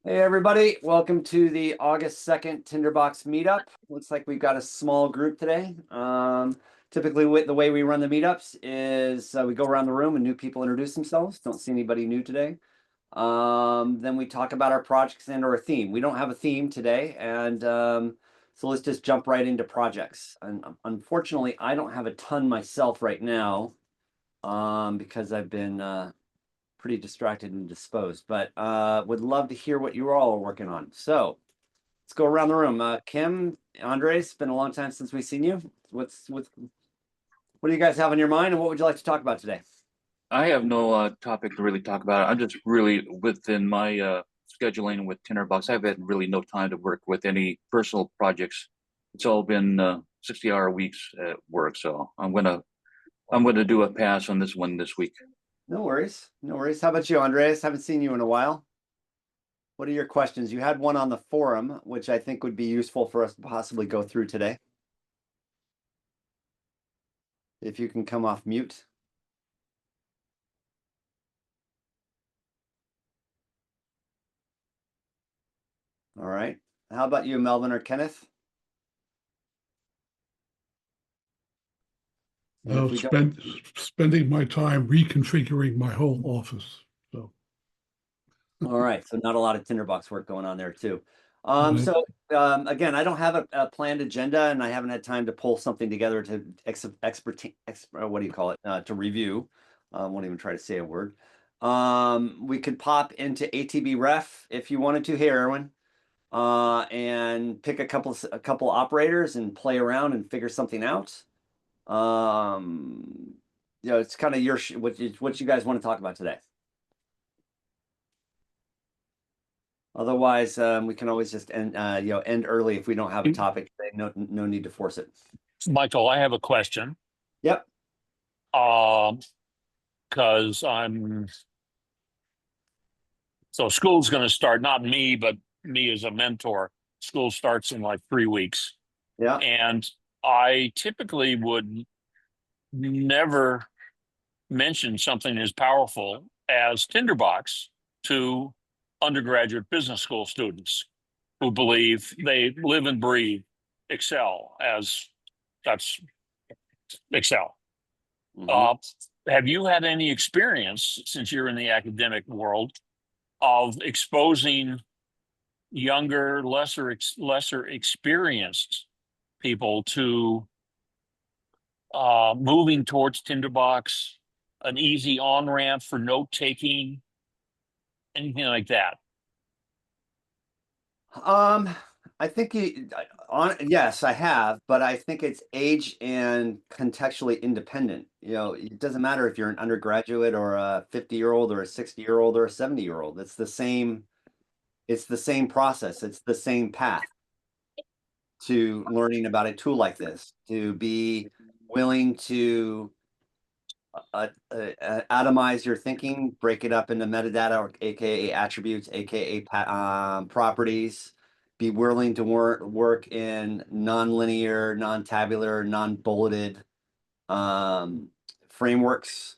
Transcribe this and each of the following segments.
Hey everybody, welcome to the August 2nd Tinderbox Meetup. Looks like we've got a small group today. Typically the way we run the meetups is we go around the room and new people introduce themselves. Don't see anybody new today. Then we talk about our projects and or a theme. We don't have a theme today, and so let's just jump right into projects. And unfortunately, I don't have a ton myself right now because I've been pretty distracted and disposed, but would love to hear what you all are working on. So let's go around the room. Kim, Andres, it's been a long time since we've seen you. What do you guys have on your mind, and what would you like to talk about today? I have no topic to really talk about. I'm just really within my scheduling with Tinderbox. I've had really no time to work with any personal projects. It's all been 60-hour weeks at work, so I'm gonna do a pass on this one this week. No worries, no worries. How about you, Andres? Haven't seen you in a while. What are your questions? You had one on the forum, which I think would be useful for us to possibly go through today. If you can come off mute. All right. How about you, Melvin or Kenneth? And if we don't, Spending my time reconfiguring my whole office. So all right, so not a lot of Tinderbox work going on there too. Right. So again, I don't have a planned agenda, and I haven't had time to pull something together to what do you call it? To review. Won't even try to say a word. We could pop into ATB Ref if you wanted to. Hey, Erwin, and pick a couple operators and play around and figure something out. It's kind of your what you guys want to talk about today. Otherwise, we can always just end early if we don't have a topic today. No need to force it. Michael, I have a question. Yep. Because school's going to start, not me, but me as a mentor. School starts in like 3 weeks. Yeah. And I typically would never mention something as powerful as Tinderbox to undergraduate business school students who believe they live and breathe Excel as that's Excel. Mhm. Have you had any experience, since you're in the academic world, of exposing younger, lesser experienced people to moving towards Tinderbox, an easy on ramp for note taking, anything like that? I think yes, I have, but I think it's age and contextually independent. It doesn't matter if you're an undergraduate or a 50-year-old or a 60-year-old or a 70-year-old. It's the same process. It's the same path to learning about a tool like this, to be willing to atomize your thinking, break it up into metadata, or aka attributes, aka properties. Be willing to work in non-linear, non-tabular, non-bulleted frameworks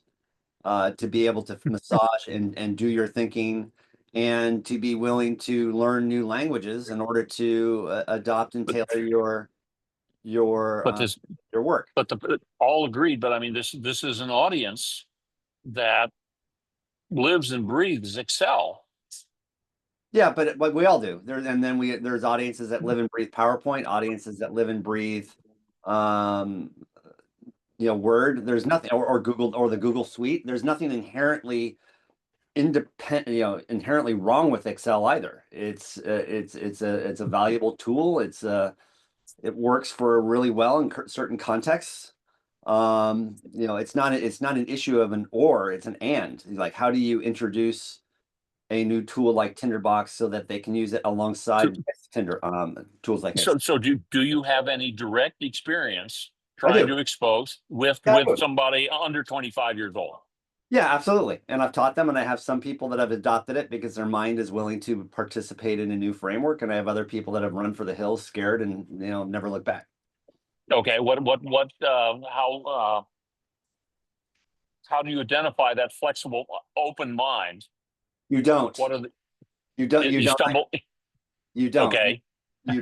to be able to massage and do your thinking, and to be willing to learn new languages in order to adopt and tailor your But uh, this, your work. but all agreed. But I mean, this is an audience that lives and breathes Excel. Yeah, but we all do. There's audiences that live and breathe PowerPoint, audiences that live and breathe um Word. There's nothing, or Google, or the Google Suite. There's nothing inherently inherently wrong with Excel either. It's a valuable tool. It works for really well in certain contexts. It's not an issue of an or, it's an and. Like, how do you introduce a new tool like Tinderbox so that they can use it So, alongside Tinder tools like this? so do you have any direct experience I trying do. to expose with Yeah, I do. somebody under 25 years old? Yeah, absolutely. And I've taught them, and I have some people that have adopted it because their mind is willing to participate in a new framework, and I have other people that have run for the hills, scared, and never look back. Okay, how do you identify that flexible, open mind You don't. What are the, You don't. you stumble? You don't. Okay. You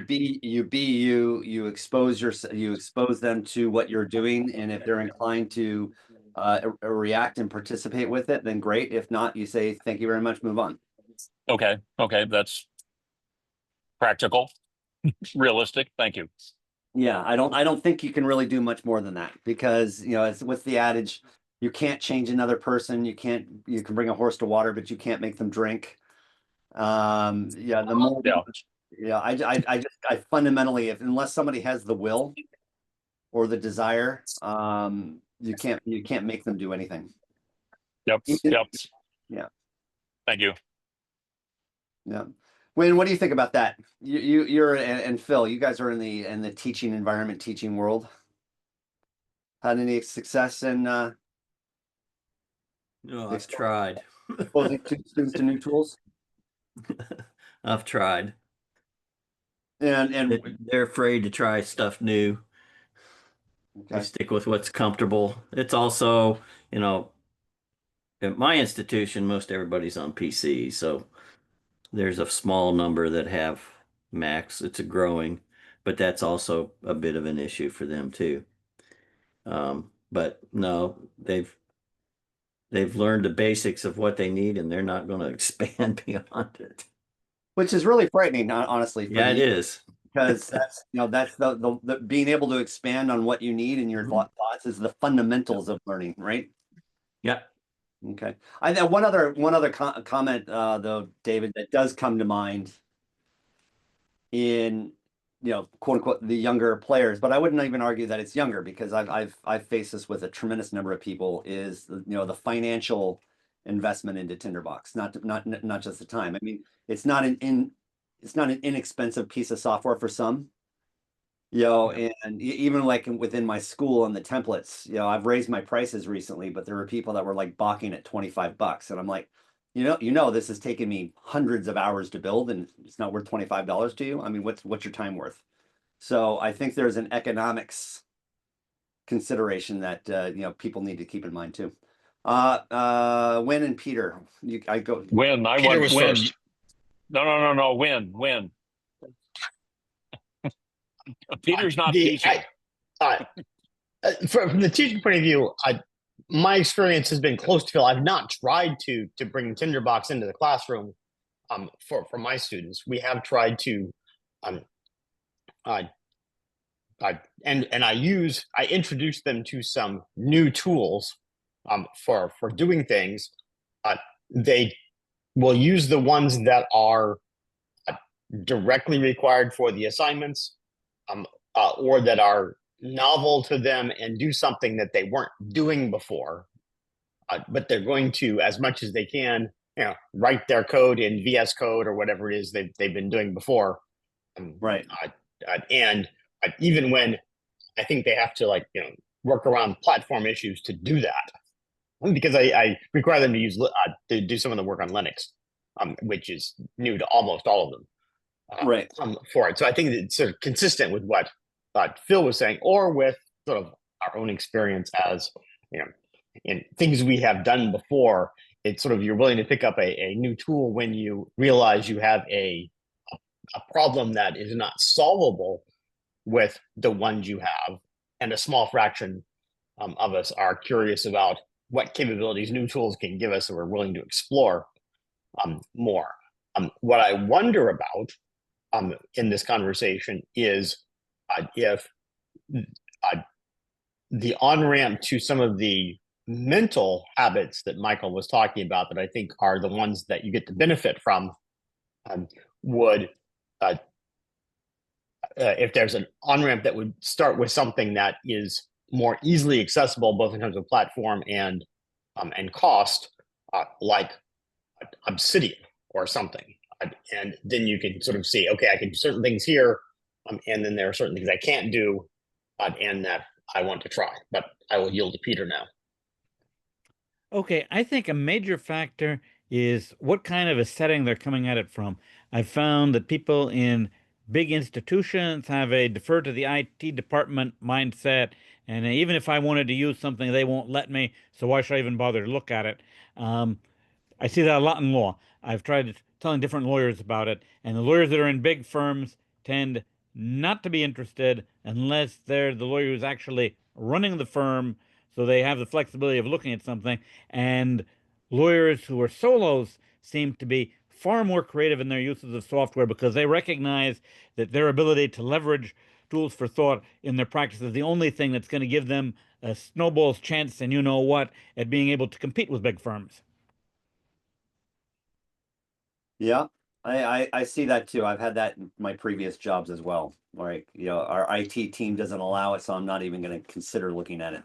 expose you expose them to what you're doing, and if they're inclined to react and participate with it, then great. If not, you say thank you very much, move on. Okay. Okay. That's practical, realistic. Thank you. Yeah, I don't think you can really do much more than that, because it's what's the adage, you can't change another person. You can bring a horse to water, but you can't make them drink. Yeah, the more Yeah. yeah, I fundamentally, unless somebody has the will or the desire, you can't make them do anything. Yep. Yep. Yeah. Thank you. Yeah. Wayne, what do you think about that? You're and Phil, you guys are in the teaching environment, teaching world. Had any success in No, I've tried. exposing students to new tools? I've tried. And They're afraid to try stuff new. They okay. stick with what's comfortable. It's also, at my institution, most everybody's on PC, so there's a small number that have Macs. It's a growing, but that's also a bit of an issue for them too. But no, they've learned the basics of what they need, and they're not going to expand beyond it. Which is really frightening, honestly. Yeah, it is. Because that's the being able to expand on what you need and your thoughts is the fundamentals of learning, right? Yeah. Okay. I have one other comment though, David, that does come to mind in quote unquote the younger players, but I wouldn't even argue that it's younger, because I've faced this with a tremendous number of people, is the financial investment into Tinderbox, not just the time. I mean, it's not an inexpensive piece of software for some. And even like within my school and the templates, I've raised my prices recently, but there were people that were like balking at $25, and I'm like, this has taken me hundreds of hours to build, and it's not worth $25 to you. I mean, what's your time worth? So I think there's an economics consideration that people need to keep in mind too. Win and Peter, I go. Win. I Peter want was win. first. No. Win. Peter's not teaching. From the teaching point of view, my experience has been close to Phil. I've not tried to bring Tinderbox into the classroom for my students. We have tried to I introduce them to some new tools for doing things. They will use the ones that are directly required for the assignments, or that are novel to them and do something that they weren't doing before. But they're going to, as much as they can, write their code in VS Code or whatever it is they've been doing before. Right. And even when I think they have to work around platform issues to do that, because I require them to use to do some of the work on Linux, which is new to almost all of them. Right. For it. So I think it's sort of consistent with what Phil was saying, or with sort of our own experience as, in things we have done before. It's sort of, you're willing to pick up a new tool when you realize you have a problem that is not solvable with the ones you have. And a small fraction of us are curious about what capabilities new tools can give us, and we're willing to explore more. What I wonder about in this conversation is if the on-ramp to some of the mental habits that Michael was talking about, that I think are the ones that you get to benefit from, would if there's an on-ramp that would start with something that is more easily accessible, both in terms of platform and cost, like Obsidian or something. And then you can sort of see, okay, I can do certain things here, and then there are certain things I can't do, and that I want to try. But I will yield to Peter now. Okay, I think a major factor is what kind of a setting they're coming at it from. I've found that people in big institutions have a defer to the IT department mindset, and even if I wanted to use something, they won't let me, so why should I even bother to look at it? I see that a lot in law. I've tried telling different lawyers about it, and the lawyers that are in big firms tend not to be interested unless they're the lawyer who's actually running the firm, so they have the flexibility of looking at something. And lawyers who are solos seem to be far more creative in their uses of software because they recognize that their ability to leverage tools for thought in their practice is the only thing that's going to give them a snowball's chance, and you know what, at being able to compete with big firms. Yeah, I see that too. I've had that in my previous jobs as well. Like, you know, our IT team doesn't allow it, so I'm not even going to consider looking at it.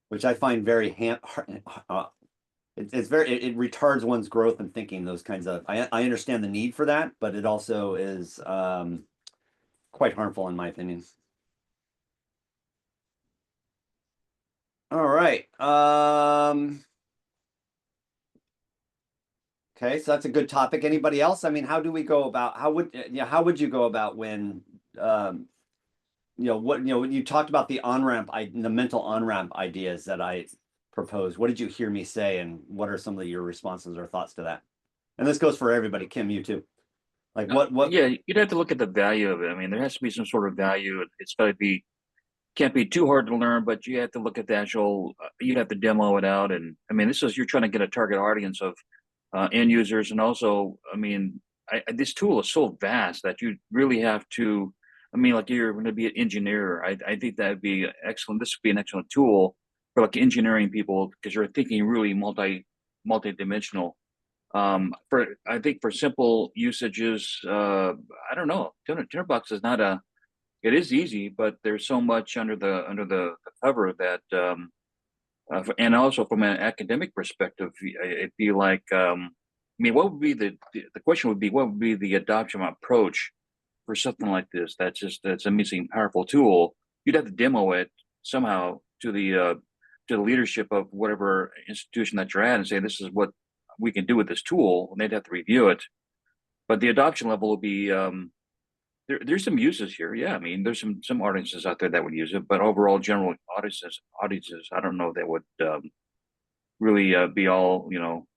Which I find very it's very it retards one's growth and thinking. Those kinds of I understand the need for that, but it also is quite harmful in my opinion. All right. Okay, so that's a good topic. Anybody else? I mean, how do we go about how would how would you go about when when you talked about the on-ramp, the mental on-ramp ideas that I proposed. What did you hear me say, and what are some of your responses or thoughts to that? And this goes for everybody. Kim, you too. Like what Yeah, you'd have to look at the value of it. I mean, there has to be some sort of value. It's got to be, can't be too hard to learn, but you have to look at the actual, you'd have to demo it out. And I mean, you're trying to get a target audience of end users. And also, I mean, this tool is so vast that you really have to, I mean, like you're going to be an engineer. I think that would be excellent. This would be an excellent tool for like engineering people because you're thinking really multi-dimensional. I think for simple usages, I don't know. Tinderbox is not it is easy, but there's so much under the cover that, and also from an academic perspective, it'd be like, I mean, what would be the question would be, what would be the adoption approach for something like this? That's amazing, powerful tool. You'd have to demo it somehow to the leadership of whatever institution that you're at and say, this is what we can do with this tool, and they'd have to review it. But the adoption level will be, there's some uses here. Yeah, I mean, there's some audiences out there that would use it, but overall, general audiences, I don't know that would really be all. You know,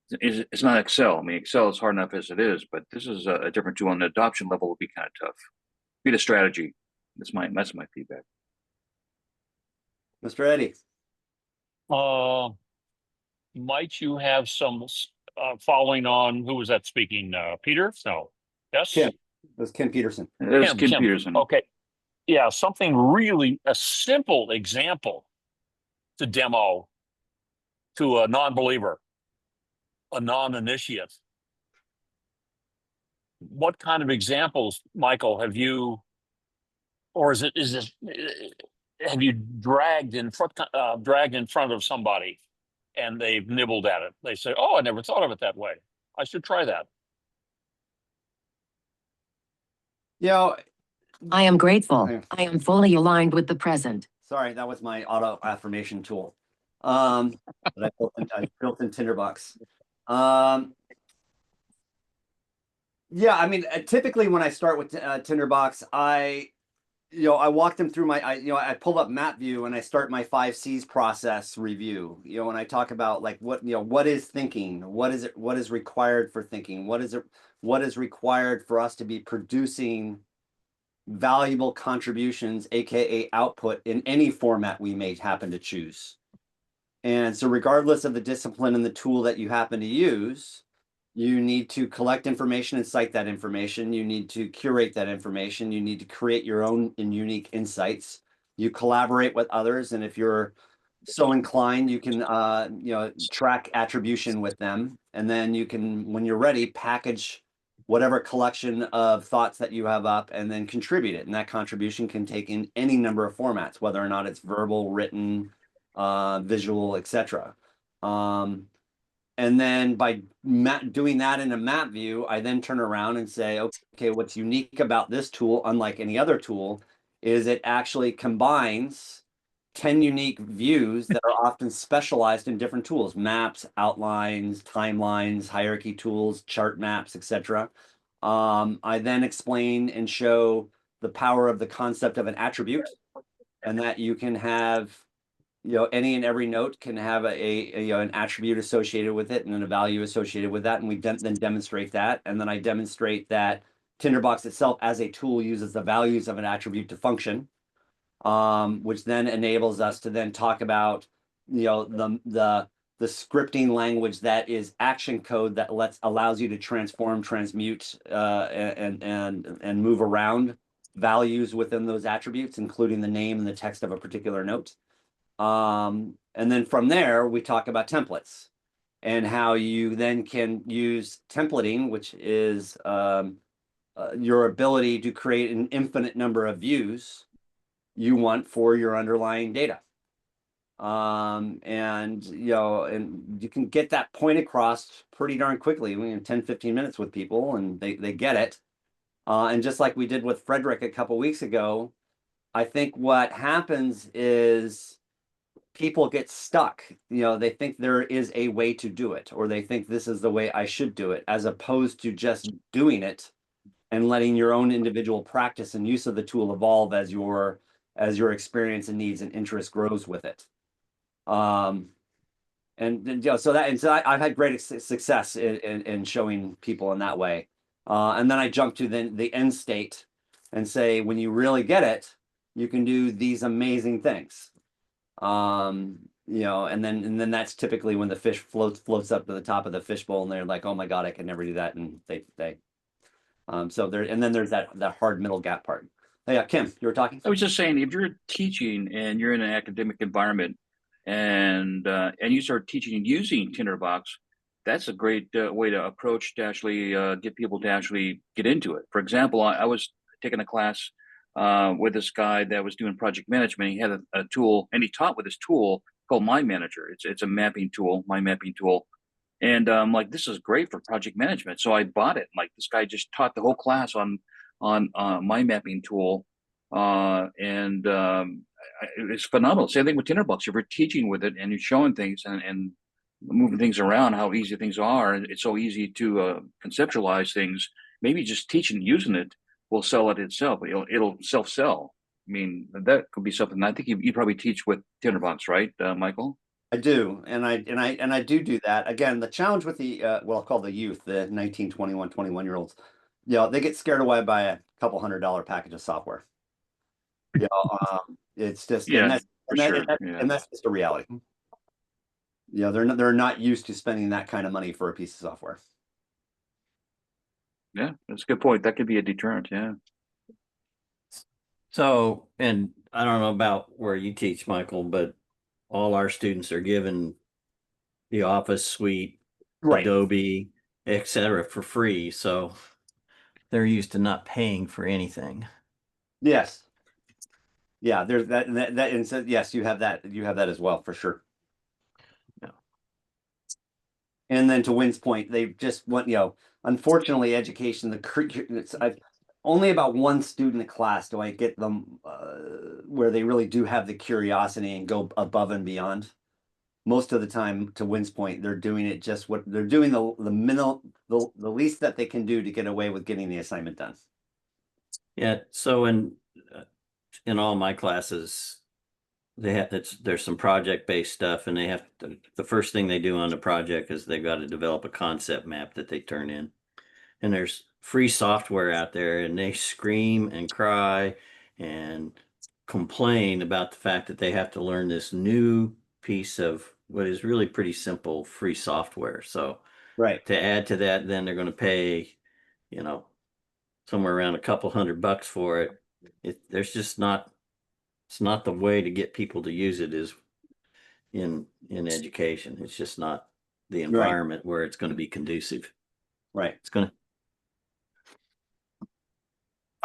it's not Excel. I mean, Excel is hard enough as it is, but this is a different tool, and the adoption level would be kind of tough. Be the strategy. That's my feedback. Mr. Eddie? Might you have some following on who was that speaking? Peter? No. Yes. Kim. That's Kim Peterson. That's Kim Peterson. Okay. Yeah, something really a simple example to demo to a non-believer, a non-initiate. What kind of examples, Michael, have you, or is this have you dragged in front of somebody and they've nibbled at it? They say, "Oh, I never thought of it that way. I should try that." You know, I am grateful. Yeah. I am fully aligned with the present. sorry, that was my auto affirmation tool. That I built in Tinderbox. Yeah, I mean, typically when I start with Tinderbox, I walk them through I pull up map view and I start my 5 C's process review. And I talk about like what is thinking, what is required for thinking, what is required for us to be producing valuable contributions, aka output, in any format we may happen to choose. And so regardless of the discipline and the tool that you happen to use, you need to collect information and cite that information. You need to curate that information. You need to create your own and unique insights. You collaborate with others, and if you're so inclined, you can track attribution with them, and then you can, when you're ready, package whatever collection of thoughts that you have up and then contribute it. And that contribution can take in any number of formats, whether or not it's verbal, written, visual, etc. And then by doing that in a map view, I then turn around and say, okay, what's unique about this tool, unlike any other tool, is it actually combines 10 unique views that are often specialized in different tools: maps, outlines, timelines, hierarchy tools, chart maps, etc. I then explain and show the power of the concept of an attribute, and that you can have any and every note can have an attribute associated with it and then a value associated with that. And we then demonstrate that. And then I demonstrate that Tinderbox itself as a tool uses the values of an attribute to function, which then enables us to then talk about, the scripting language that is action code that allows you to transform, transmute, and move around values within those attributes, including the name and the text of a particular note. And then from there, we talk about templates and how you then can use templating, which is your ability to create an infinite number of views you want for your underlying data. And you can get that point across pretty darn quickly, in 10, 15 minutes with people, and they get it. And just like we did with Frederick a couple weeks ago, I think what happens is people get stuck. They think there is a way to do it, or they think this is the way I should do it, as opposed to just doing it and letting your own individual practice and use of the tool evolve as your experience and needs and interest grows with it. So I've had great success in showing people in that way. And then I jump to the end state and say, when you really get it, you can do these amazing things. And then that's typically when the fish floats up to the top of the fishbowl, and they're like, oh my God, I can never do that. And then there's that hard middle gap part. Hey, Kim, you were talking? I was just saying, if you're teaching and you're in an academic environment and you start teaching and using Tinderbox, that's a great way to approach to actually get people to actually get into it. For example, I was taking a class with this guy that was doing project management. He had a tool, and he taught with this tool called My Manager. It's a mapping tool, my mapping tool. And I'm like, this is great for project management. So I bought it. Like, this guy just taught the whole class on my mapping tool. It's phenomenal. Same thing with Tinderbox. If you're teaching with it and you're showing things and moving things around, how easy things are, and it's so easy to conceptualize things. Maybe just teaching and using it will sell it itself. It'll self-sell. I mean, that could be something. I think you probably teach with Tinderbox, right, Michael? I do, and I do that. Again, the challenge with the I'll call the youth, the 19, 21, 21-year-olds, they get scared away by a couple $100 package of software. It's just, Yeah, and that's just a reality. They're not used to spending that kind of money for a piece of software. Yeah, that's a good point. That could be a deterrent. Yeah. So, and I don't know about where you teach, Michael, but all our students are given the Office suite, Right. Adobe, etc. for free. So they're used to not paying for anything. Yes. Yeah, there's that, and so yes, you have that as well, for sure. Yeah. And then to Wynn's point, they just want, unfortunately, education, I've only about one student in class do I get them where they really do have the curiosity and go above and beyond. Most of the time, to Wynn's point, they're doing it just what they're doing, the least that they can do to get away with getting the assignment done. Yeah. So in all my classes, there's some project-based stuff, and they have the first thing they do on the project is they've got to develop a concept map that they turn in. And there's free software out there, and they scream and cry and complain about the fact that they have to learn this new piece of what is really pretty simple free software. So Right. to add to that, then they're going to pay, somewhere around a couple $100 for it. It's not the way to get people to use it is in education. It's just not the environment where it's going to be conducive. Right. It's going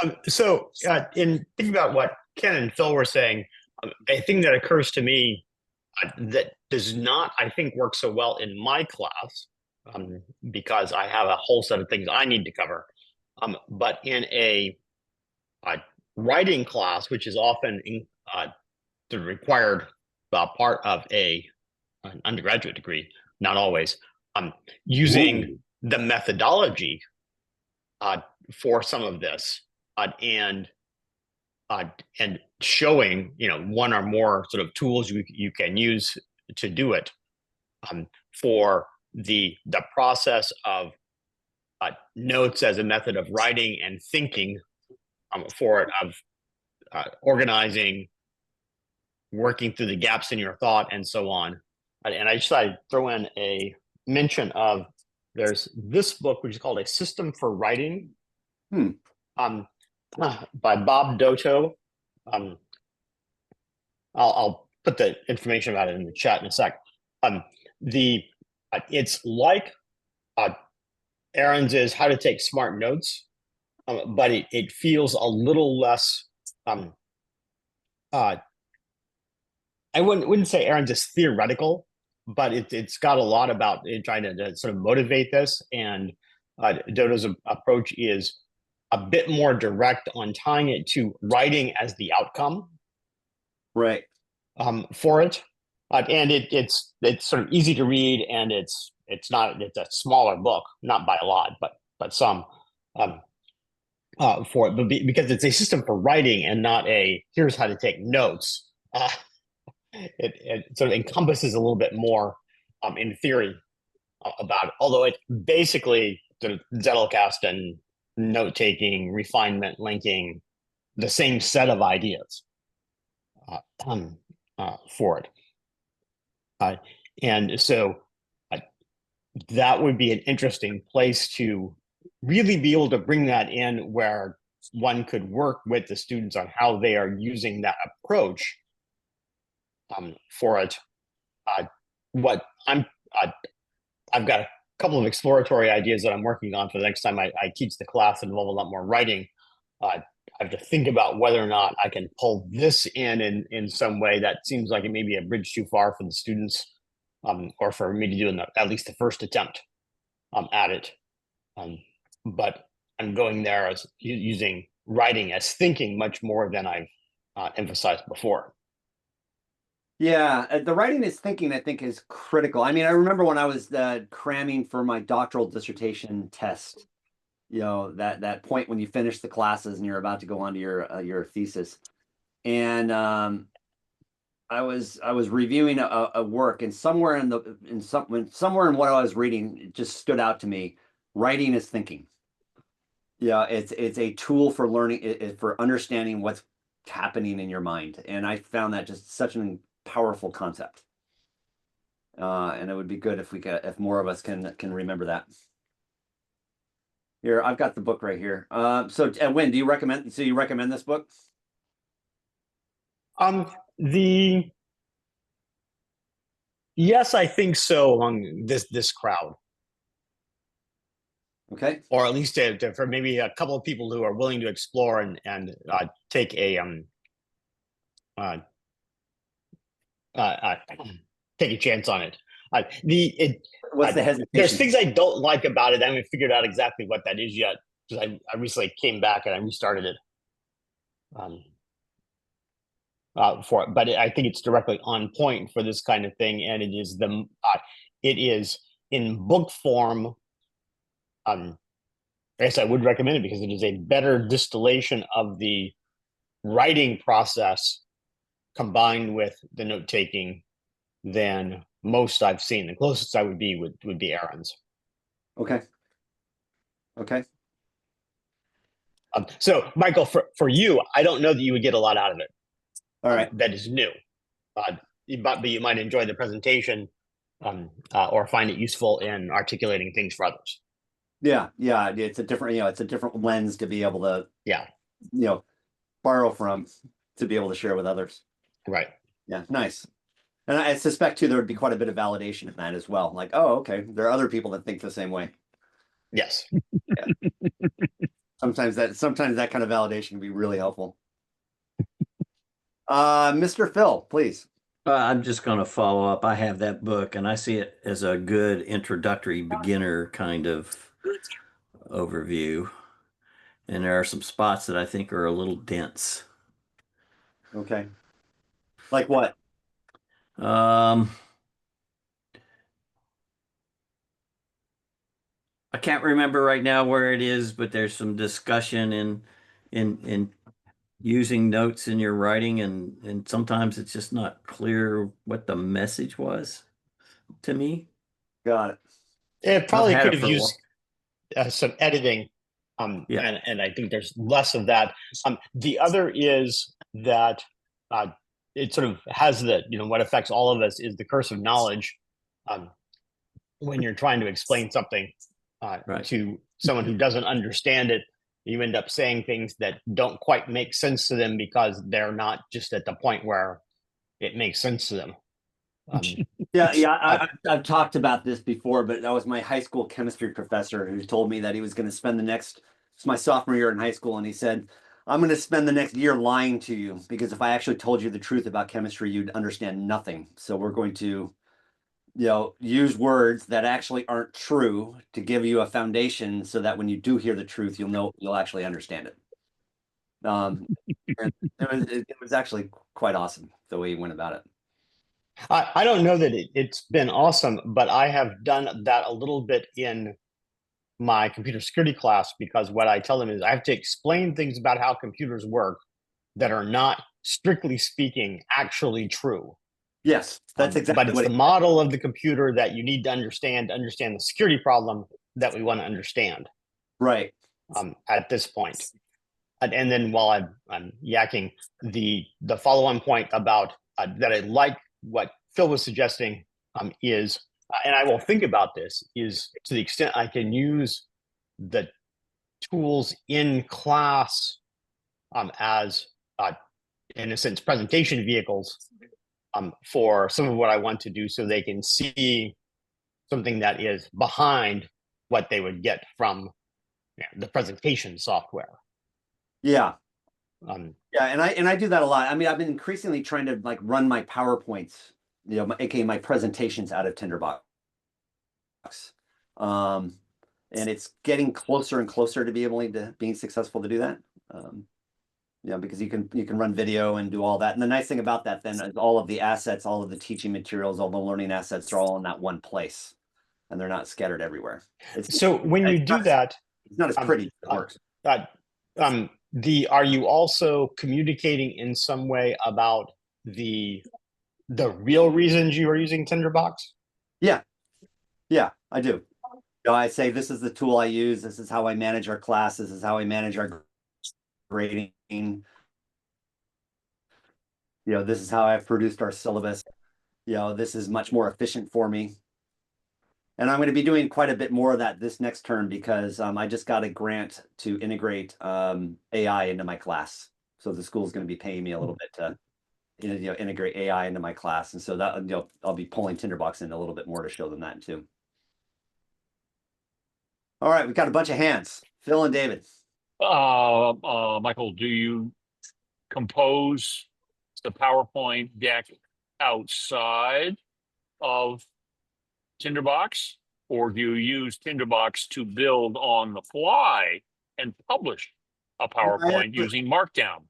to. So in thinking about what Ken and Phil were saying, a thing that occurs to me that does not, I think, work so well in my class, because I have a whole set of things I need to cover. But in a writing class, which is often the required part of an undergraduate degree, not always, using the methodology for some of this, and showing, one or more sort of tools you can use to do it, for the process of notes as a method of writing and thinking, for it, of organizing, working through the gaps in your thought, and so on. And I just thought I'd throw in a mention of, there's this book which is called A System for Writing, by Bob Dotto. I'll put the information about it in the chat in a sec. It's like Aaron's is How to Take Smart Notes, but it feels a little less. I wouldn't say Aaron's is theoretical, but it's got a lot about trying to sort of motivate this. And Dotto's approach is a bit more direct on tying it to writing as the outcome. Right. For it, and it's sort of easy to read, and it's a smaller book, not by a lot, but some, for it, but because it's a system for writing and not a here's how to take notes. It sort of encompasses a little bit more, in theory, about it. Although it basically sort of Zettelkasten and note taking, refinement, linking, the same set of ideas. For it. And so that would be an interesting place to really be able to bring that in, where one could work with the students on how they are using that approach, for it. I've got a couple of exploratory ideas that I'm working on for the next time I teach the class that involve a lot more writing. I have to think about whether or not I can pull this in some way that seems like it may be a bridge too far for the students, or for me to do at least the first attempt at it. But I'm going there as using writing as thinking much more than I've emphasized before. Yeah, the writing is thinking, I think, is critical. I mean, I remember when I was cramming for my doctoral dissertation test, that point when you finish the classes and you're about to go on to your thesis. And I was reviewing a work, and somewhere in what I was reading, it just stood out to me. Writing is thinking. Yeah, it's a tool for learning, for understanding what's happening in your mind. And I found that just such a powerful concept. And it would be good if more of us can remember that. Here, I've got the book right here. So Wynn, do you recommend this book? Yes, I think so, among this crowd. Okay. Or at least for maybe a couple of people who are willing to explore and take a take a chance on it. What's the hesitation? There's things I don't like about it. I haven't figured out exactly what that is yet, because I recently came back and I restarted it. For it, but I think it's directly on point for this kind of thing, and it is in book form. I guess I would recommend it because it is a better distillation of the writing process combined with the note taking than most I've seen. The closest I would be would be Aaron's. Okay. Okay. So, Michael, for you, I don't know that you would get a lot out of it. All right. That is new, but you might enjoy the presentation, or find it useful in articulating things for others. Yeah, it's a different lens to be able to Yeah, borrow from, to be able to share with others. right. Yeah, nice. And I suspect too there would be quite a bit of validation in that as well. Like, oh, okay, there are other people that think the same way. Yes. Yeah. Sometimes that kind of validation can be really helpful. Mr. Phil, please. I'm just going to follow up. I have that book, and I see it as a good introductory beginner kind of overview. And there are some spots that I think are a little dense. Okay. Like what? I can't remember right now where it is, but there's some discussion in using notes in your writing, and sometimes it's just not clear what the message was to me. Got it. It probably had could it have for a used some editing, Yeah. and I think there's less of that. The other is that it sort of has the, what affects all of us is the curse of knowledge. When you're trying to explain something Right. to someone who doesn't understand it, you end up saying things that don't quite make sense to them because they're not just at the point where it makes sense to them. I've talked about this before, but that was my high school chemistry professor who told me that he was going to spend it's my sophomore year in high school, and he said, I'm going to spend the next year lying to you because if I actually told you the truth about chemistry, you'd understand nothing. So we're going to, use words that actually aren't true to give you a foundation so that when you do hear the truth, you'll actually understand it. And it was actually quite awesome the way he went about it. I don't know that it's been awesome, but I have done that a little bit in my computer security class because what I tell them is I have to explain things about how computers work that are not, strictly speaking, actually true. Yes, that's exactly but it's what the model of the computer that you need to understand the security problem that we want to understand. Right. At this point. And then while I'm yakking, the follow-on point about that I like what Phil was suggesting is, and I will think about this, is to the extent I can use the tools in class as, in a sense, presentation vehicles for some of what I want to do so they can see something that is behind what they would get from the presentation software. Yeah. And I do that a lot. I mean, I've been increasingly trying to run my PowerPoints, aka my presentations out of Tinderbox. And it's getting closer and closer to being successful to do that. Because you can run video and do all that. And the nice thing about that then is all of the assets, all of the teaching materials, all the learning assets are all in that one place, and they're not scattered everywhere. So when you do that, it's not as pretty. It works. Are you also communicating in some way about the real reasons you are using Tinderbox? Yeah, I do. I say this is the tool I use. This is how I manage our class. This is how I manage our grading. This is how I've produced our syllabus. This is much more efficient for me. And I'm going to be doing quite a bit more of that this next term because I just got a grant to integrate AI into my class. So the school is going to be paying me a little bit to integrate AI into my class. And so that I'll be pulling Tinderbox in a little bit more to show them that too. All right, we've got a bunch of hands. Phil and David. Michael, do you compose the PowerPoint deck outside of Tinderbox, or do you use Tinderbox to build on the fly and publish a PowerPoint using Markdown?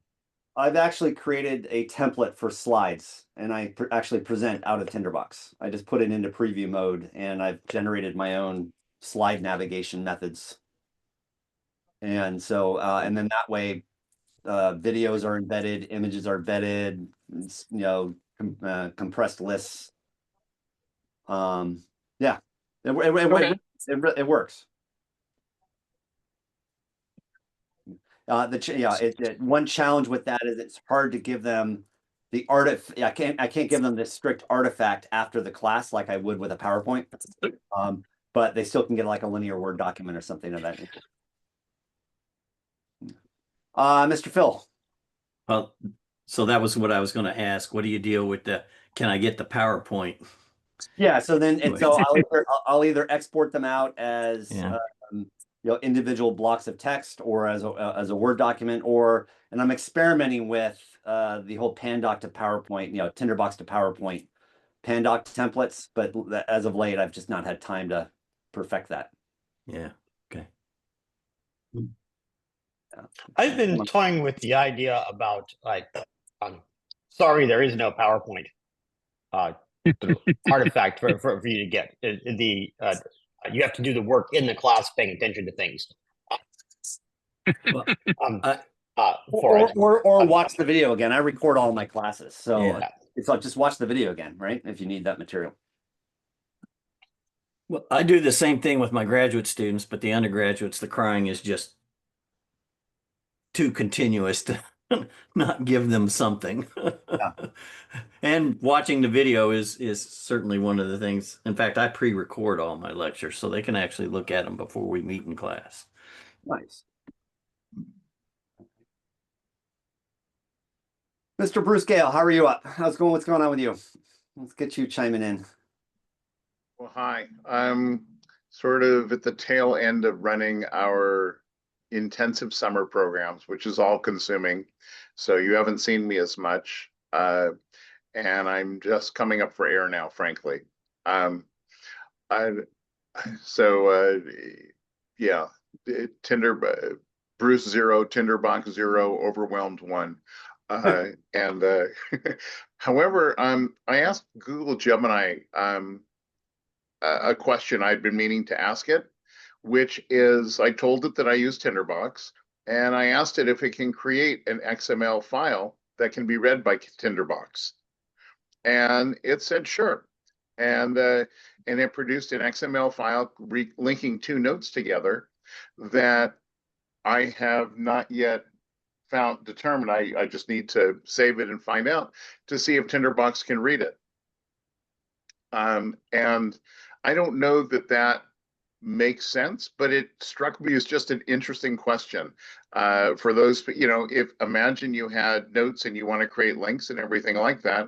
I've actually created a template for slides, and I actually present out of Tinderbox. I just put it into preview mode, and I've generated my own slide navigation methods. And so, and then that way, videos are embedded, images are embedded, compressed lists. Yeah, it works. One challenge with that is it's hard to give them the I can't give them this strict artifact after the class like I would with a PowerPoint. But they still can get like a linear Word document or something of that nature. Mr. Phil. Well, so that was what I was going to ask. What do you deal with can I get the PowerPoint? Yeah, so then I'll either export them out as individual blocks of text or as a Word document, and I'm experimenting with the whole Pandoc to PowerPoint, Tinderbox to PowerPoint Pandoc templates, but as of late I've just not had time to perfect that. Yeah. Okay. I've been toying with the idea about sorry, there is no PowerPoint artifact for you to get. You have to do the work in the class, paying attention to things. before I or watch the video again. I record all my classes, so Yeah. it's like just watch the video again, right? If you need that material. Well, I do the same thing with my graduate students, but the undergraduates, the crying is just too continuous to not give them something. Yeah. And watching the video is certainly one of the things. In fact, I pre-record all my lectures so they can actually look at them before we meet in class. Nice. Mr. Bruce Gale, how are you up? What's going on with you? Let's get you chiming in. Well, hi. I'm sort of at the tail end of running our intensive summer programs, which is all consuming. So you haven't seen me as much. And I'm just coming up for air now, frankly. I, so yeah, Bruce 0, Tinderbox 0, Overwhelmed 1. And however, I asked Google Gemini a question I'd been meaning to ask it, which is I told it that I use Tinderbox, and I asked it if it can create an XML file that can be read by Tinderbox, and it said sure, and it produced an XML file linking two notes together that I have not yet determined. I just need to save it and find out to see if Tinderbox can read it. And I don't know that that makes sense, but it struck me as just an interesting question. For those, if imagine you had notes and you want to create links and everything like that,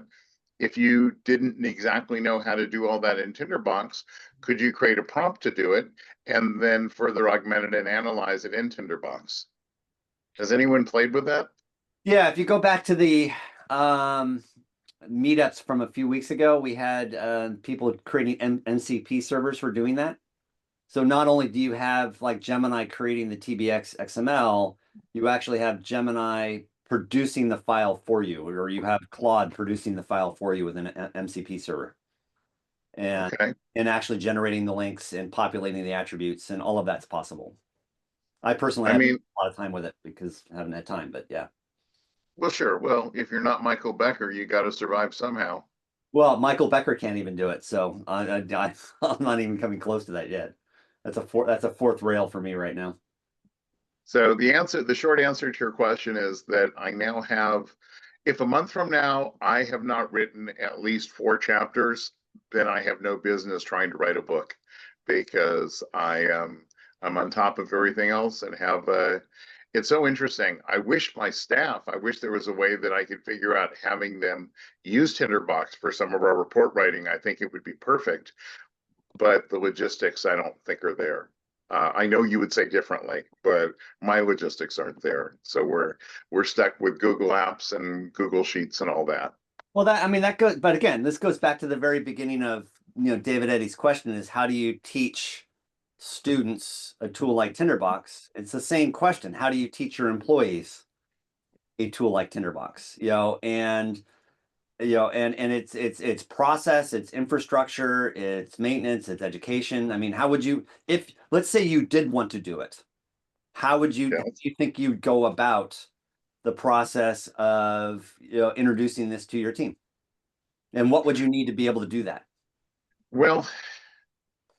if you didn't exactly know how to do all that in Tinderbox, could you create a prompt to do it and then further augment it and analyze it in Tinderbox? Has anyone played with that? Yeah, if you go back to the meetups from a few weeks ago, we had people creating NCP servers for doing that. So not only do you have like Gemini creating the TBX XML, you actually have Gemini producing the file for you, or you have Claude producing the file for you with an MCP server. And Okay. and actually generating the links and populating the attributes, and all of that's possible. I personally have a lot of time with it because I haven't had time, but yeah. Well, sure. Well, if you're not Michael Becker, you got to survive somehow. Well, Michael Becker can't even do it, so I'm not even coming close to that yet. That's a fourth rail for me right now. So the short answer to your question is that I now have, if a month from now I have not written at least 4 chapters, then I have no business trying to write a book, because I'm on top of everything else and have it's so interesting. I wish there was a way that I could figure out having them use Tinderbox for some of our report writing. I think it would be perfect, but the logistics I don't think are there. I know you would say differently, but my logistics aren't there. So we're stuck with Google Apps and Google Sheets and all that. Well, that goes, but again, this goes back to the very beginning of, David Eddy's question is, how do you teach students a tool like Tinderbox? It's the same question. How do you teach your employees a tool like Tinderbox? And it's process, it's infrastructure, it's maintenance, it's education. I mean, how would you, if let's say you did want to do it, how do you think you'd go about the process of introducing this to your team? And what would you need to be able to do that? Well,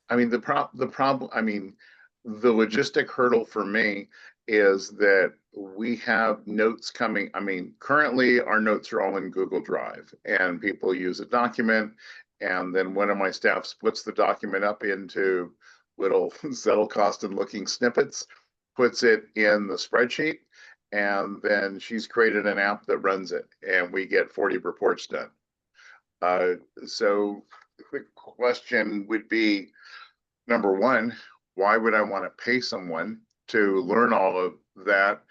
I mean, the problem, I mean, the logistic hurdle for me is that we have notes coming. I mean, currently our notes are all in Google Drive, and people use a document, and then one of my staff splits the document up into little Zettelkasten looking snippets, puts it in the spreadsheet, and then she's created an app that runs it, and we get 40 reports done. So the question would be, number one, why would I want to pay someone to learn all of that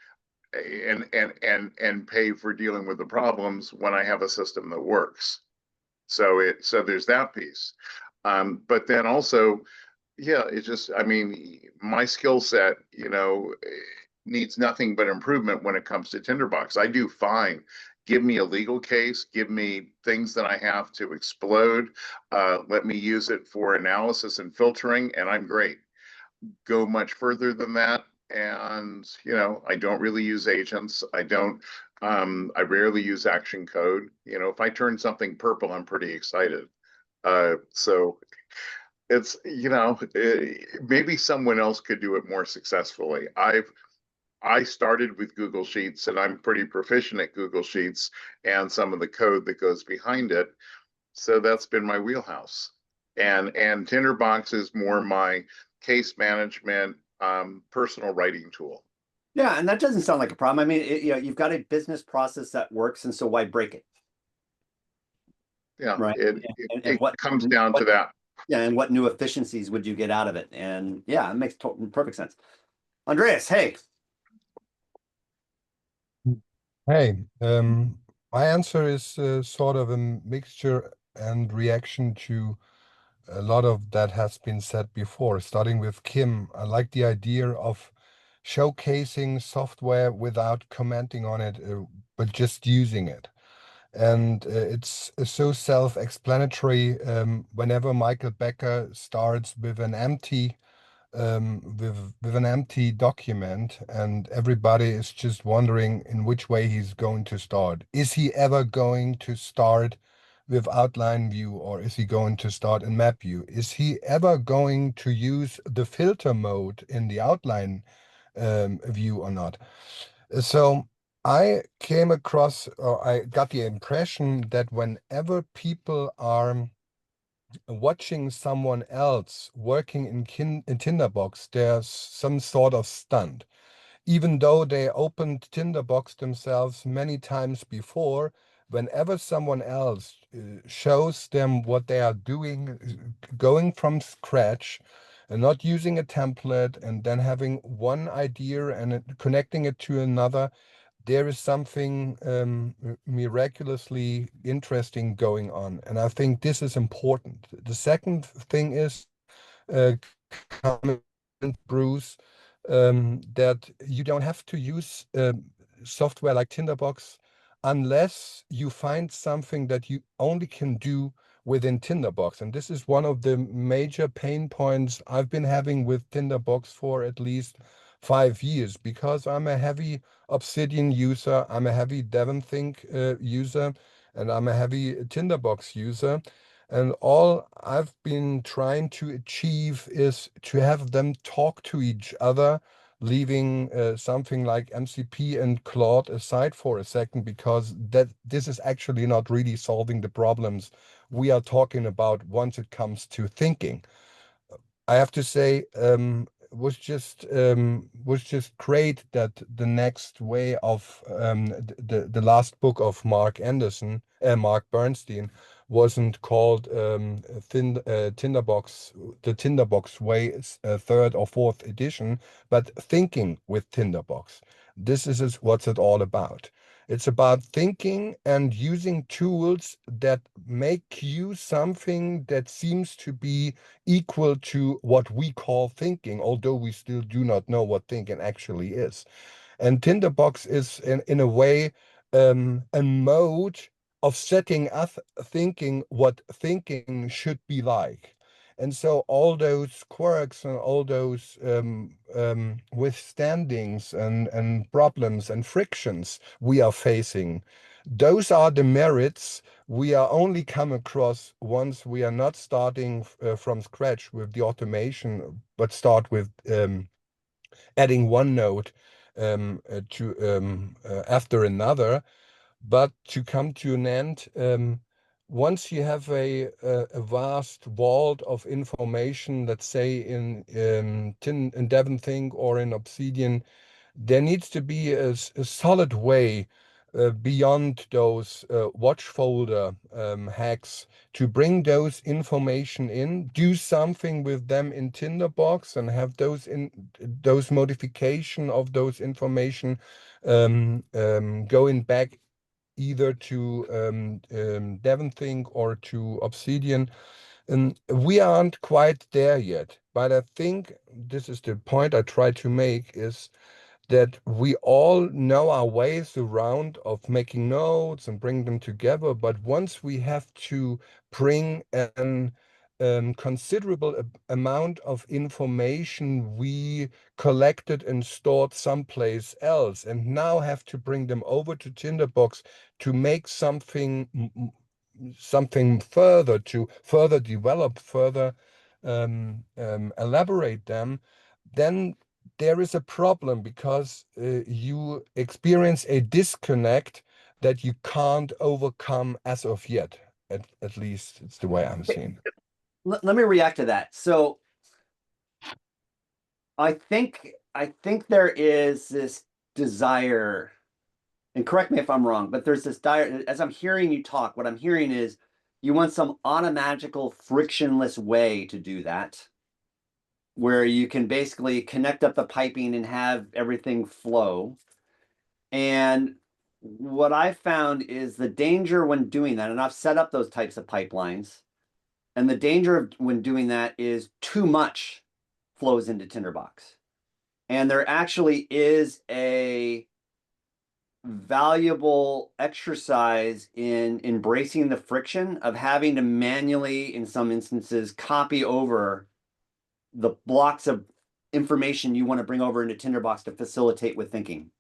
and pay for dealing with the problems when I have a system that works? So there's that piece. But then also, yeah, it's just, I mean, my skill set, needs nothing but improvement when it comes to Tinderbox. I do fine. Give me a legal case, give me things that I have to explode, let me use it for analysis and filtering, and I'm great. Go much further than that, and I don't really use agents. I rarely use action code. If I turn something purple, I'm pretty excited. So it's, maybe someone else could do it more successfully. I started with Google Sheets, and I'm pretty proficient at Google Sheets and some of the code that goes behind it. So that's been my wheelhouse. And Tinderbox is more my case management, personal writing tool. Yeah, and that doesn't sound like a problem. I mean, you've got a business process that works, and so why break it? Yeah, Right. it comes down to that. Yeah, and what new efficiencies would you get out of it? And yeah, it makes perfect sense. Andreas, hey. Hey, my answer is sort of a mixture and reaction to a lot of that has been said before. Starting with Kim, I like the idea of showcasing software without commenting on it, but just using it. And it's so self-explanatory. Whenever Michael Becker starts with an empty with an empty document, and everybody is just wondering in which way he's going to start. Is he ever going to start with outline view, or is he going to start in map view? Is he ever going to use the filter mode in the outline view or not? So I came across, or I got the impression that whenever people are watching someone else working in Tinderbox, there's some sort of stunt. Even though they opened Tinderbox themselves many times before, whenever someone else shows them what they are doing, going from scratch, and not using a template, and then having one idea and connecting it to another, there is something miraculously interesting going on. And I think this is important. The second thing is, comment, Bruce, that you don't have to use software like Tinderbox unless you find something that you only can do within Tinderbox. And this is one of the major pain points I've been having with Tinderbox for at least 5 years, because I'm a heavy Obsidian user, I'm a heavy DevonThink user, and I'm a heavy Tinderbox user. And all I've been trying to achieve is to have them talk to each other, leaving something like MCP and Claude aside for a second, because this is actually not really solving the problems we are talking about once it comes to thinking. I have to say, was just great that the next way of the last book of Mark Bernstein, wasn't called Tinderbox, the Tinderbox Way, third or fourth edition, but Thinking with Tinderbox. This is what's it all about. It's about thinking and using tools that make you something that seems to be equal to what we call thinking, although we still do not know what thinking actually is. And Tinderbox is, in a way, a mode of setting us thinking what thinking should be like. And so all those quirks and all those withstandings and problems and frictions we are facing, those are the merits we are only come across once we are not starting from scratch with the automation, but start with adding one node to after another. But to come to an end, once you have a vast vault of information, let's say in DevonThink or in Obsidian, there needs to be a solid way beyond those watch folder hacks to bring those information in, do something with them in Tinderbox, and have those modification of those information going back either to DevonThink or to Obsidian. And we aren't quite there yet, but I think this is the point I try to make, is that we all know our ways around of making notes and bring them together. But once we have to bring an considerable amount of information we collected and stored someplace else, and now have to bring them over to Tinderbox to make something further, to further develop, further elaborate them, then there is a problem, because you experience a disconnect that you can't overcome as of yet. At least it's the way I'm seeing it. Let me react to that. So I think there is this desire, and correct me if I'm wrong, but there's this desire, as I'm hearing you talk, what I'm hearing is you want some automagical, frictionless way to do that, where you can basically connect up the piping and have everything flow. And what I found is the danger when doing that, and I've set up those types of pipelines, and the danger of when doing that is too much flows into Tinderbox. And there actually is a valuable exercise in embracing the friction of having to manually, in some instances, copy over the blocks of information you want to bring over into Tinderbox to facilitate with thinking.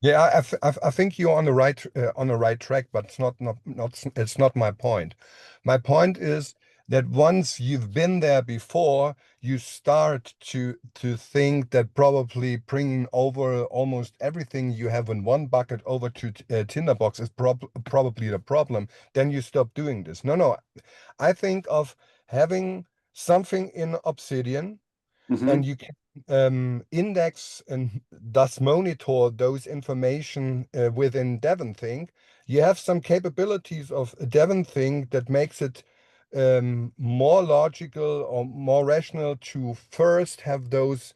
Yeah, I think you're on the right track, but it's not my point. My point is that once you've been there before, you start to think that probably bringing over almost everything you have in one bucket over to Tinderbox is probably the problem. Then you stop doing this. No, I think of having something in Obsidian, and you can index and thus monitor those information within DevonThink. You have some capabilities of DevonThink that makes it more logical or more rational to first have those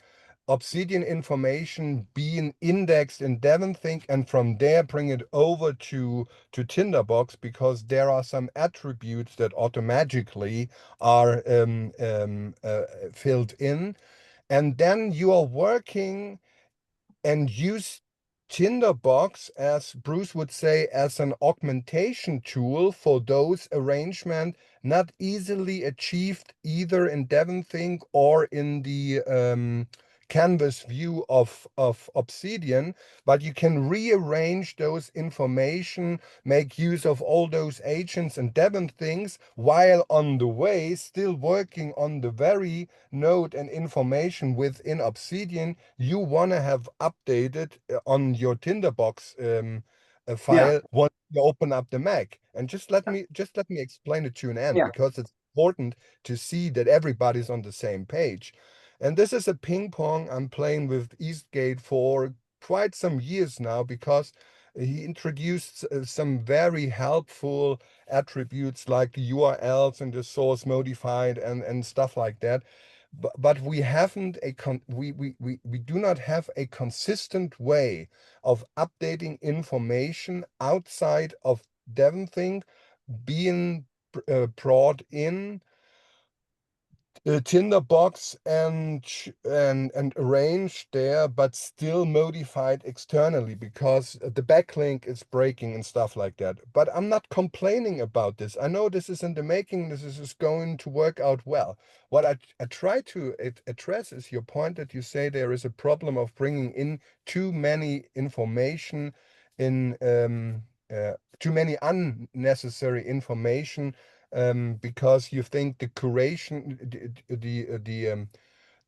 Obsidian information being indexed in DevonThink, and from there bring it over to Tinderbox, because there are some attributes that automatically are filled in. And then you are working and use Tinderbox, as Bruce would say, as an augmentation tool for those arrangements not easily achieved either in DevonThink or in the canvas view of Obsidian, but you can rearrange those information, make use of all those agents and DevonThinks, while on the way still working on the very node and information within Obsidian you want to have updated on your Tinderbox file once you open up the Mac. And just let me explain it to an end, because it's important to see that everybody's on the same page. And this is a ping pong I'm playing with Eastgate for quite some years now, because he introduced some very helpful attributes like the URLs and the source modified and stuff like that. But we haven't we do not have a consistent way of updating information outside of DevonThink being brought in Tinderbox and arranged there, but still modified externally, because the backlink is breaking and stuff like that. But I'm not complaining about this. I know this is in the making. This is going to work out well. What I try to address is your point that you say there is a problem of bringing in too many information in too many unnecessary information, because you think the curation,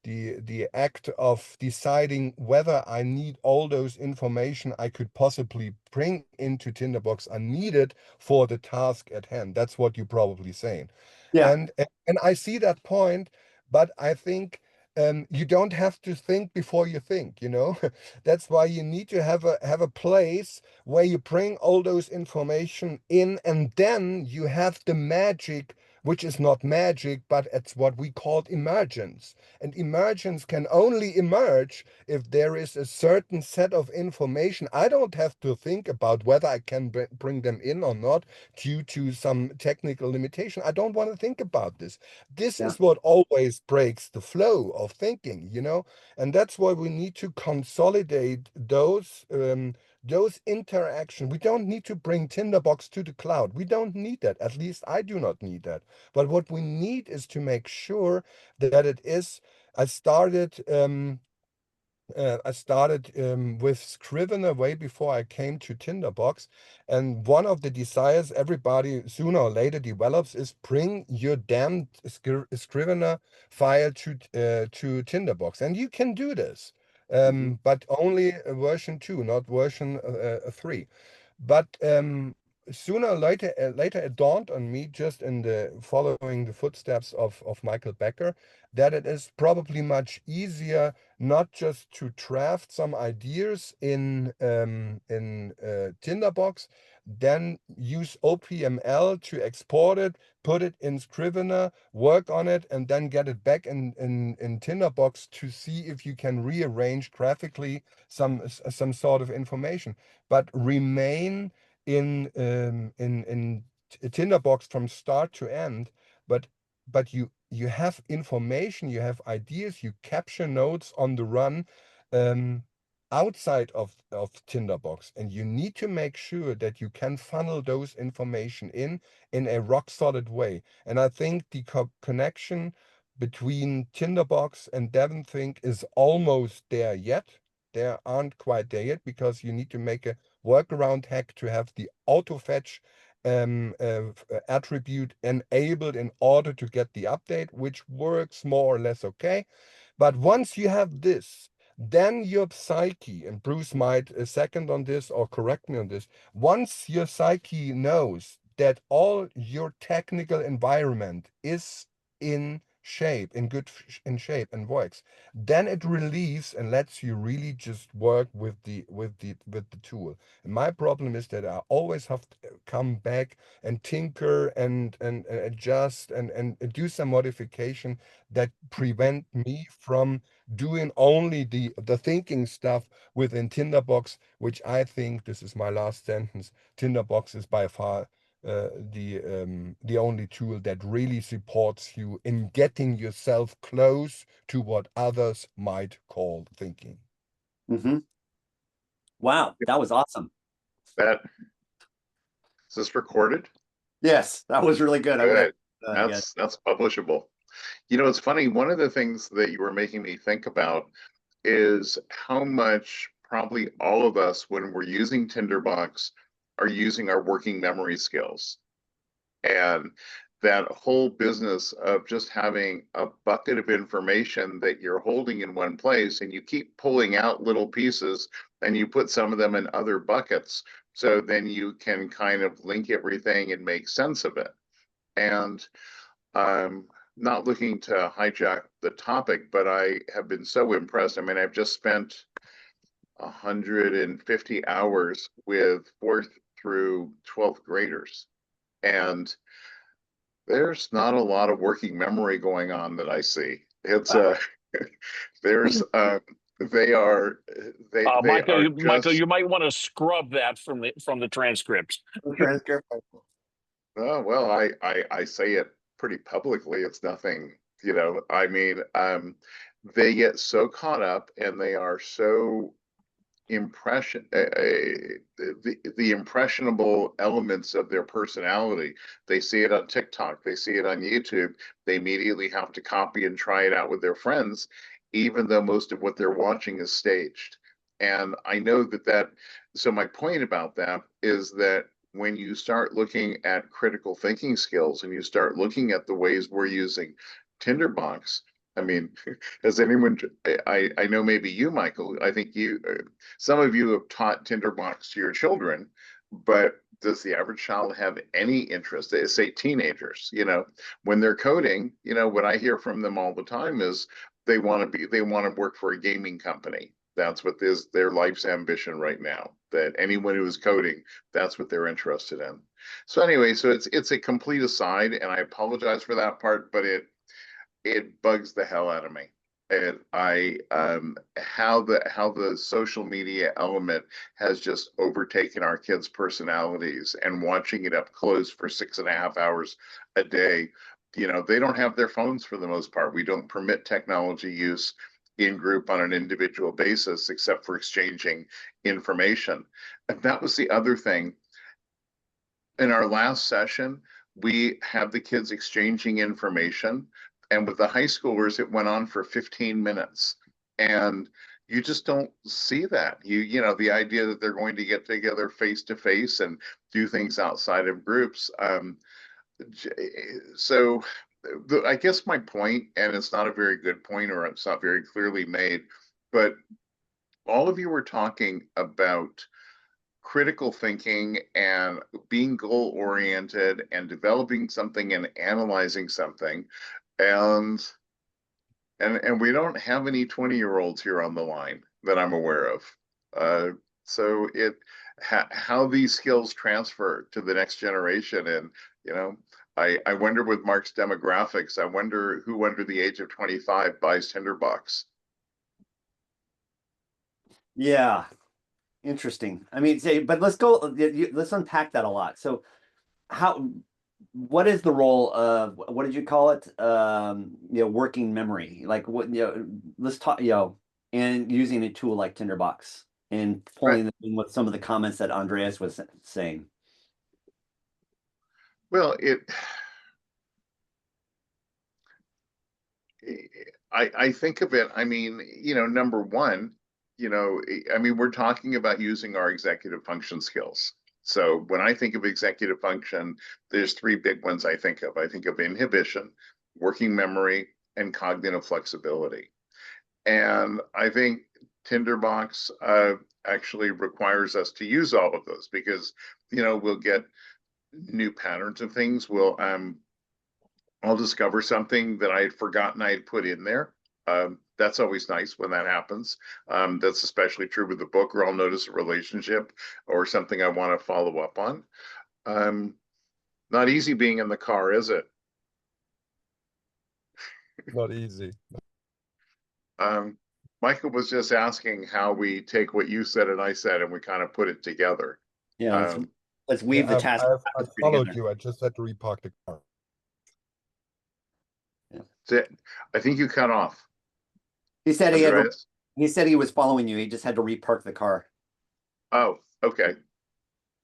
the act of deciding whether I need all those information I could possibly bring into Tinderbox are needed for the task at hand. That's what you're probably saying. Yeah. And I see that point, but I think you don't have to think before you think, you know. That's why you need to have a place where you bring all those information in, and then you have the magic, which is not magic, but it's what we call emergence. And emergence can only emerge if there is a certain set of information. I don't have to think about whether I can bring them in or not due to some technical limitation. I don't want to think about this. This is what always breaks the flow of thinking, you know? And that's why we need to consolidate those interaction, we don't need to bring Tinderbox to the cloud. We don't need that. At least I do not need that. But what we need is to make sure that it is. I started with Scrivener way before I came to Tinderbox. And one of the desires everybody sooner or later develops is bring your damn Scrivener file to Tinderbox. And you can do this, but only version 2, not version 3. But sooner or later it dawned on me, just in the following the footsteps of Michael Becker, that it is probably much easier not just to draft some ideas in Tinderbox, then use OPML to export it, put it in Scrivener, work on it, and then get it back in Tinderbox to see if you can rearrange graphically some sort of information, but remain in Tinderbox from start to end. But you have information, you have ideas, you capture notes on the run outside of Tinderbox, and you need to make sure that you can funnel those information in a rock solid way. And I think the connection between Tinderbox and DevonThink is almost there yet. They aren't quite there yet, because you need to make a workaround hack to have the auto fetch attribute enabled in order to get the update, which works more or less okay. But once you have this, then your psyche, and Bruce might second on this or correct me on this, once your psyche knows that all your technical environment is in shape, in shape and works, then it relieves and lets you really just work with the tool. And my problem is that I always have to come back and tinker and adjust and do some modification that prevent me from doing only the thinking stuff within Tinderbox, which I think, this is my last sentence, Tinderbox is by far the only tool that really supports you in getting yourself close to what others might call thinking. Wow, that was awesome. That is this recorded? Yes, that was really good. Good. That's publishable. You know, it's funny. One of the things that you were making me think about is how much probably all of us, when we're using Tinderbox, are using our working memory skills. And that whole business of just having a bucket of information that you're holding in one place, and you keep pulling out little pieces and you put some of them in other buckets. So then you can kind of link everything and make sense of it. And I'm not looking to hijack the topic, but I have been so impressed. I mean, I've just spent 150 hours with 4th through 12th graders. And there's not a lot of working memory going on that I see. It's there's they are Michael, you might want to scrub that from the transcripts. Oh, well, I say it pretty publicly. It's nothing, you know, I mean, they get so caught up and they are so the impressionable elements of their personality. They see it on TikTok, they see it on YouTube, they immediately have to copy and try it out with their friends, even though most of what they're watching is staged. And I know that so my point about that is that when you start looking at critical thinking skills and you start looking at the ways we're using Tinderbox, I mean, has anyone, I know maybe you, Michael, I think you, some of you have taught Tinderbox to your children, but does the average child have any interest? They say teenagers, you know, when they're coding, you know, what I hear from them all the time is they want to work for a gaming company. That's what is their life's ambition right now, that anyone who is coding, that's what they're interested in. So anyway, so it's a complete aside, and I apologize for that part, but it bugs the hell out of me. And how the social media element has just overtaken our kids' personalities, and watching it up close for 6.5 hours a day. You know, they don't have their phones for the most part. We don't permit technology use. in group on an individual basis, except for exchanging information. And that was the other thing. In our last session, we had the kids exchanging information, and with the high schoolers, it went on for 15 minutes. And you just don't see that. You know, the idea that they're going to get together face to face and do things outside of groups. So I guess my point, and it's not a very good point, or it's not very clearly made, but all of you were talking about critical thinking and being goal oriented and developing something and analyzing something. And we don't have any 20-year-olds here on the line that I'm aware of. So how these skills transfer to the next generation. And, you know, I wonder with Mark's demographics, I wonder who under the age of 25 buys Tinderbox. Yeah, interesting. I mean, say, but let's go. Let's unpack that a lot. So, what is the role of, what did you call it? You know, working memory. Like what? You know, let's talk. You know, and using a tool like Tinderbox and pulling them in with some of the comments that Andreas was saying. Well, I think of it, I mean, you know, number one, you know, I mean, we're talking about using our executive function skills. So when I think of executive function, there's three big ones I think of. I think of inhibition, working memory, and cognitive flexibility. And I think Tinderbox actually requires us to use all of those because, you know, we'll get new patterns of things. I'll discover something that I had forgotten I had put in there. That's always nice when that happens. That's especially true with the book, or I'll notice a relationship or something I want to follow up on. Not easy being in the car, is it? Not easy. Michael was just asking how we take what you said and I said and we kind of put it together. Yeah, let's weave the Yeah, task. I followed you. I just had to repark the car. I think you cut off. He said Andreas? he said he was following you. He just had to repark the car. Oh, okay.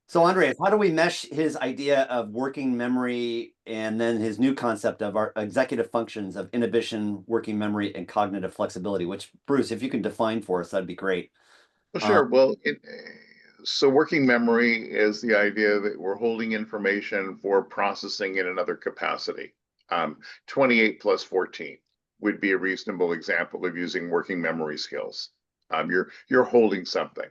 So Andreas, how do we mesh his idea of working memory and then his new concept of our executive functions of inhibition, working memory, and cognitive flexibility? Which, Bruce, if you can define for us, that'd be great. Well, sure. Well, so working memory is the idea that we're holding information for processing in another capacity. 28 plus 14 would be a reasonable example of using working memory skills. You're holding something.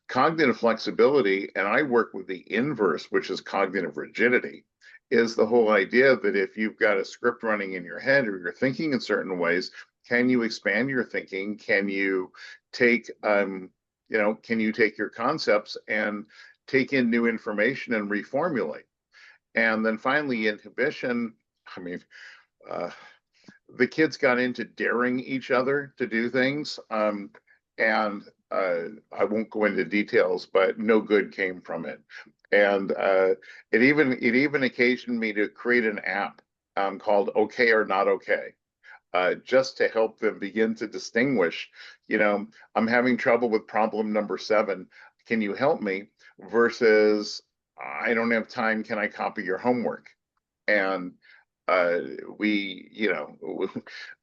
Cognitive flexibility, and I work with the inverse, which is cognitive rigidity, is the whole idea that if you've got a script running in your head or you're thinking in certain ways, can you expand your thinking? Can you take, you know, can you take your concepts and take in new information and reformulate? And then finally, inhibition. I mean, the kids got into daring each other to do things. And I won't go into details, but no good came from it. And it even occasioned me to create an app called Okay or Not Okay, just to help them begin to distinguish, you know, I'm having trouble with problem number 7. Can you help me? Versus, I don't have time. Can I copy your homework? And we, you know,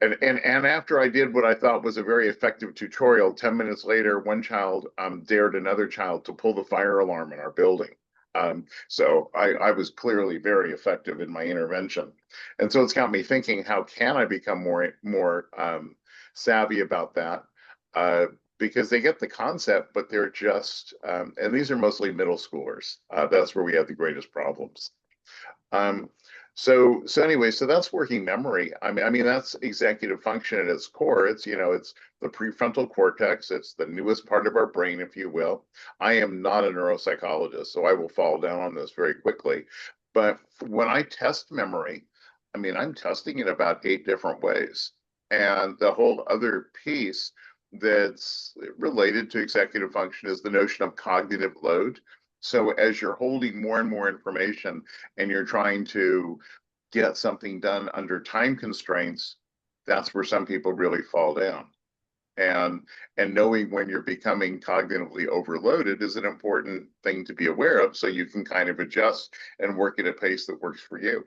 and after I did what I thought was a very effective tutorial, 10 minutes later, one child dared another child to pull the fire alarm in our building. So I was clearly very effective in my intervention. And so it's got me thinking, how can I become more savvy about that? Because they get the concept, but they're just, and these are mostly middle schoolers. That's where we have the greatest problems. So anyway, so that's working memory. I mean, that's executive function at its core. It's, you know, it's the prefrontal cortex. It's the newest part of our brain, if you will. I am not a neuropsychologist, so I will fall down on this very quickly. But when I test memory, I mean, I'm testing it about 8 different ways. And the whole other piece that's related to executive function is the notion of cognitive load. So as you're holding more and more information and you're trying to get something done under time constraints, that's where some people really fall down. and knowing when you're becoming cognitively overloaded is an important thing to be aware of, so you can kind of adjust and work at a pace that works for you.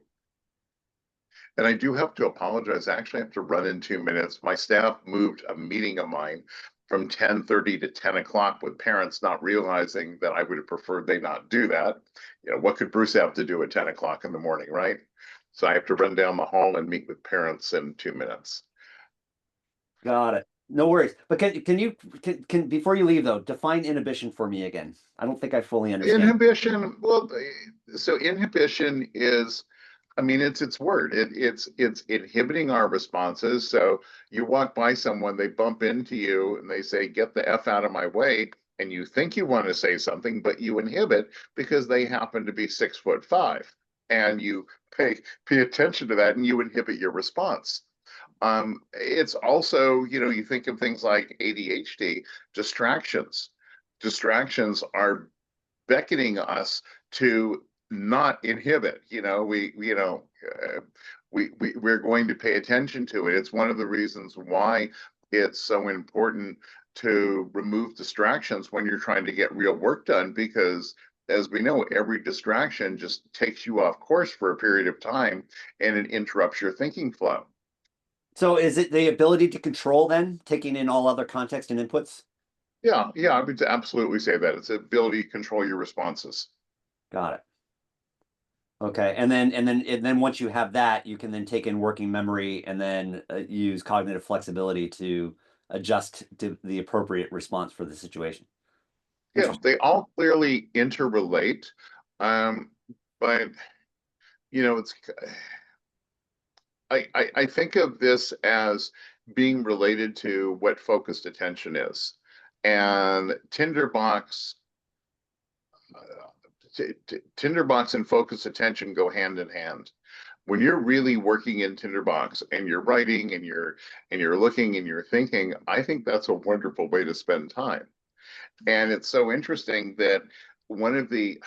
And I do have to apologize. I actually have to run in 2 minutes. My staff moved a meeting of mine from 10:30 to 10 o'clock with parents, not realizing that I would have preferred they not do that. You know, what could Bruce have to do at 10 o'clock in the morning, right? So I have to run down the hall and meet with parents in 2 minutes. Got it. No worries. But can you before you leave though, define inhibition for me again? I don't think I fully understand. Inhibition, well, so inhibition is, I mean, it's its word. It's inhibiting our responses. So you walk by someone, they bump into you, and they say, "Get the F out of my way," and you think you want to say something, but you inhibit because they happen to be 6'5", and you pay attention to that, and you inhibit your response. It's also, you know, you think of things like ADHD, distractions. Distractions are beckoning us to not inhibit. You know, we're going to pay attention to it. It's one of the reasons why it's so important to remove distractions when you're trying to get real work done, because as we know, every distraction just takes you off course for a period of time and it interrupts your thinking flow. So is it the ability to control then, taking in all other context and inputs? Yeah, I would absolutely say that. It's the ability to control your responses. Got it. Okay, and then once you have that, you can then take in working memory and then use cognitive flexibility to adjust to the appropriate response for the situation. Yeah, they all clearly interrelate, but you know, it's I think of this as being related to what focused attention is, and Tinderbox and focused attention go hand in hand. When you're really working in Tinderbox and you're writing and you're looking and you're thinking, I think that's a wonderful way to spend time. And it's so interesting that one of the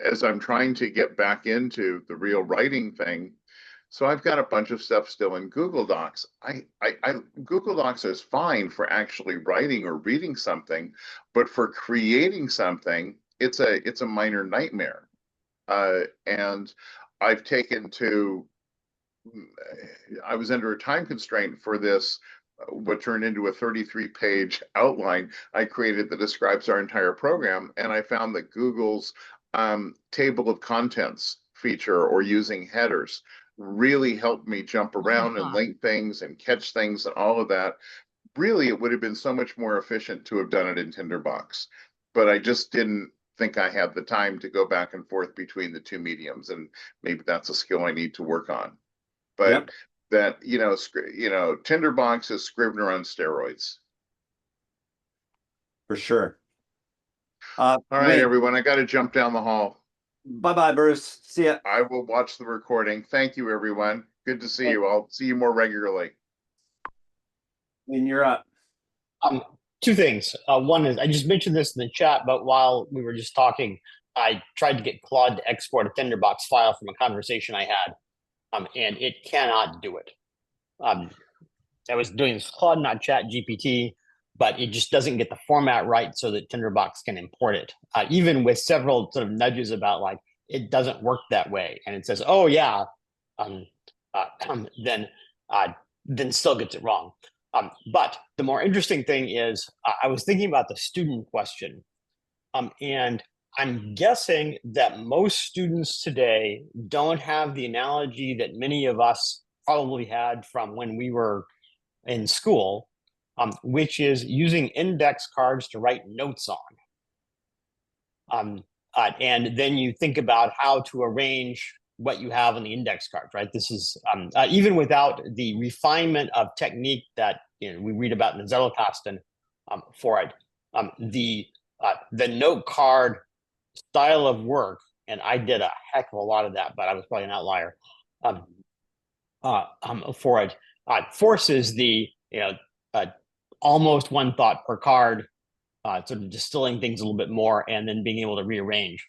as I'm trying to get back into the real writing thing, so I've got a bunch of stuff still in Google Docs. Google Docs is fine for actually writing or reading something, but for creating something, it's a minor nightmare. And I've taken to, I was under a time constraint for this, what turned into a 33-page outline I created that describes our entire program. And I found that Google's table of contents feature, or using headers, really helped me jump around and link things and catch things and all of that. Really, it would have been so much more efficient to have done it in Tinderbox, but I just didn't think I had the time to go back and forth between the two mediums, and maybe that's a skill I need to work on. But Yep. that, you know, Tinderbox is Scrivener on steroids. For sure. All right, everyone, I got to jump down the hall. Bye-bye, Bruce. See ya. I will watch the recording. Thank you, everyone. Good to see you. I'll see you more regularly. And you're up. Two things. One is, I just mentioned this in the chat, but while we were just talking, I tried to get Claude to export a Tinderbox file from a conversation I had, and it cannot do it. I was doing this Claude, not Chat GPT, but it just doesn't get the format right so that Tinderbox can import it. Even with several sort of nudges about like, it doesn't work that way. And it says, oh yeah, then still gets it wrong. But the more interesting thing is, I was thinking about the student question. And I'm guessing that most students today don't have the analogy that many of us probably had from when we were in school, which is using index cards to write notes on. And then you think about how to arrange what you have on the index cards, right? This is even without the refinement of technique that we read about in the Zettelkasten for it. The note card style of work, and I did a heck of a lot of that, but I was probably an outlier for it. Forces the almost one thought per card, sort of distilling things a little bit more, and then being able to rearrange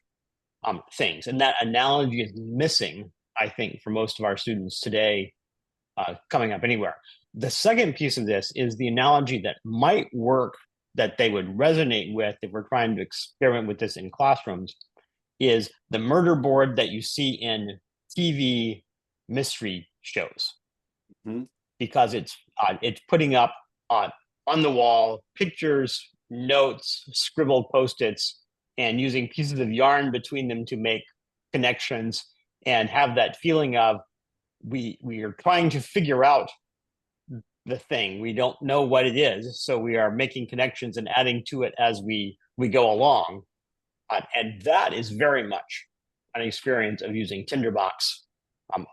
things. And that analogy is missing, I think, for most of our students today, coming up anywhere. The second piece of this is the analogy that might work, that they would resonate with if we're trying to experiment with this in classrooms, is the murder board that you see in TV mystery shows. Mhm. Because it's putting up on the wall pictures, notes, scribbled post-its, and using pieces of yarn between them to make connections and have that feeling of we are trying to figure out the thing. We don't know what it is, so we are making connections and adding to it as we go along. And that is very much an experience of using Tinderbox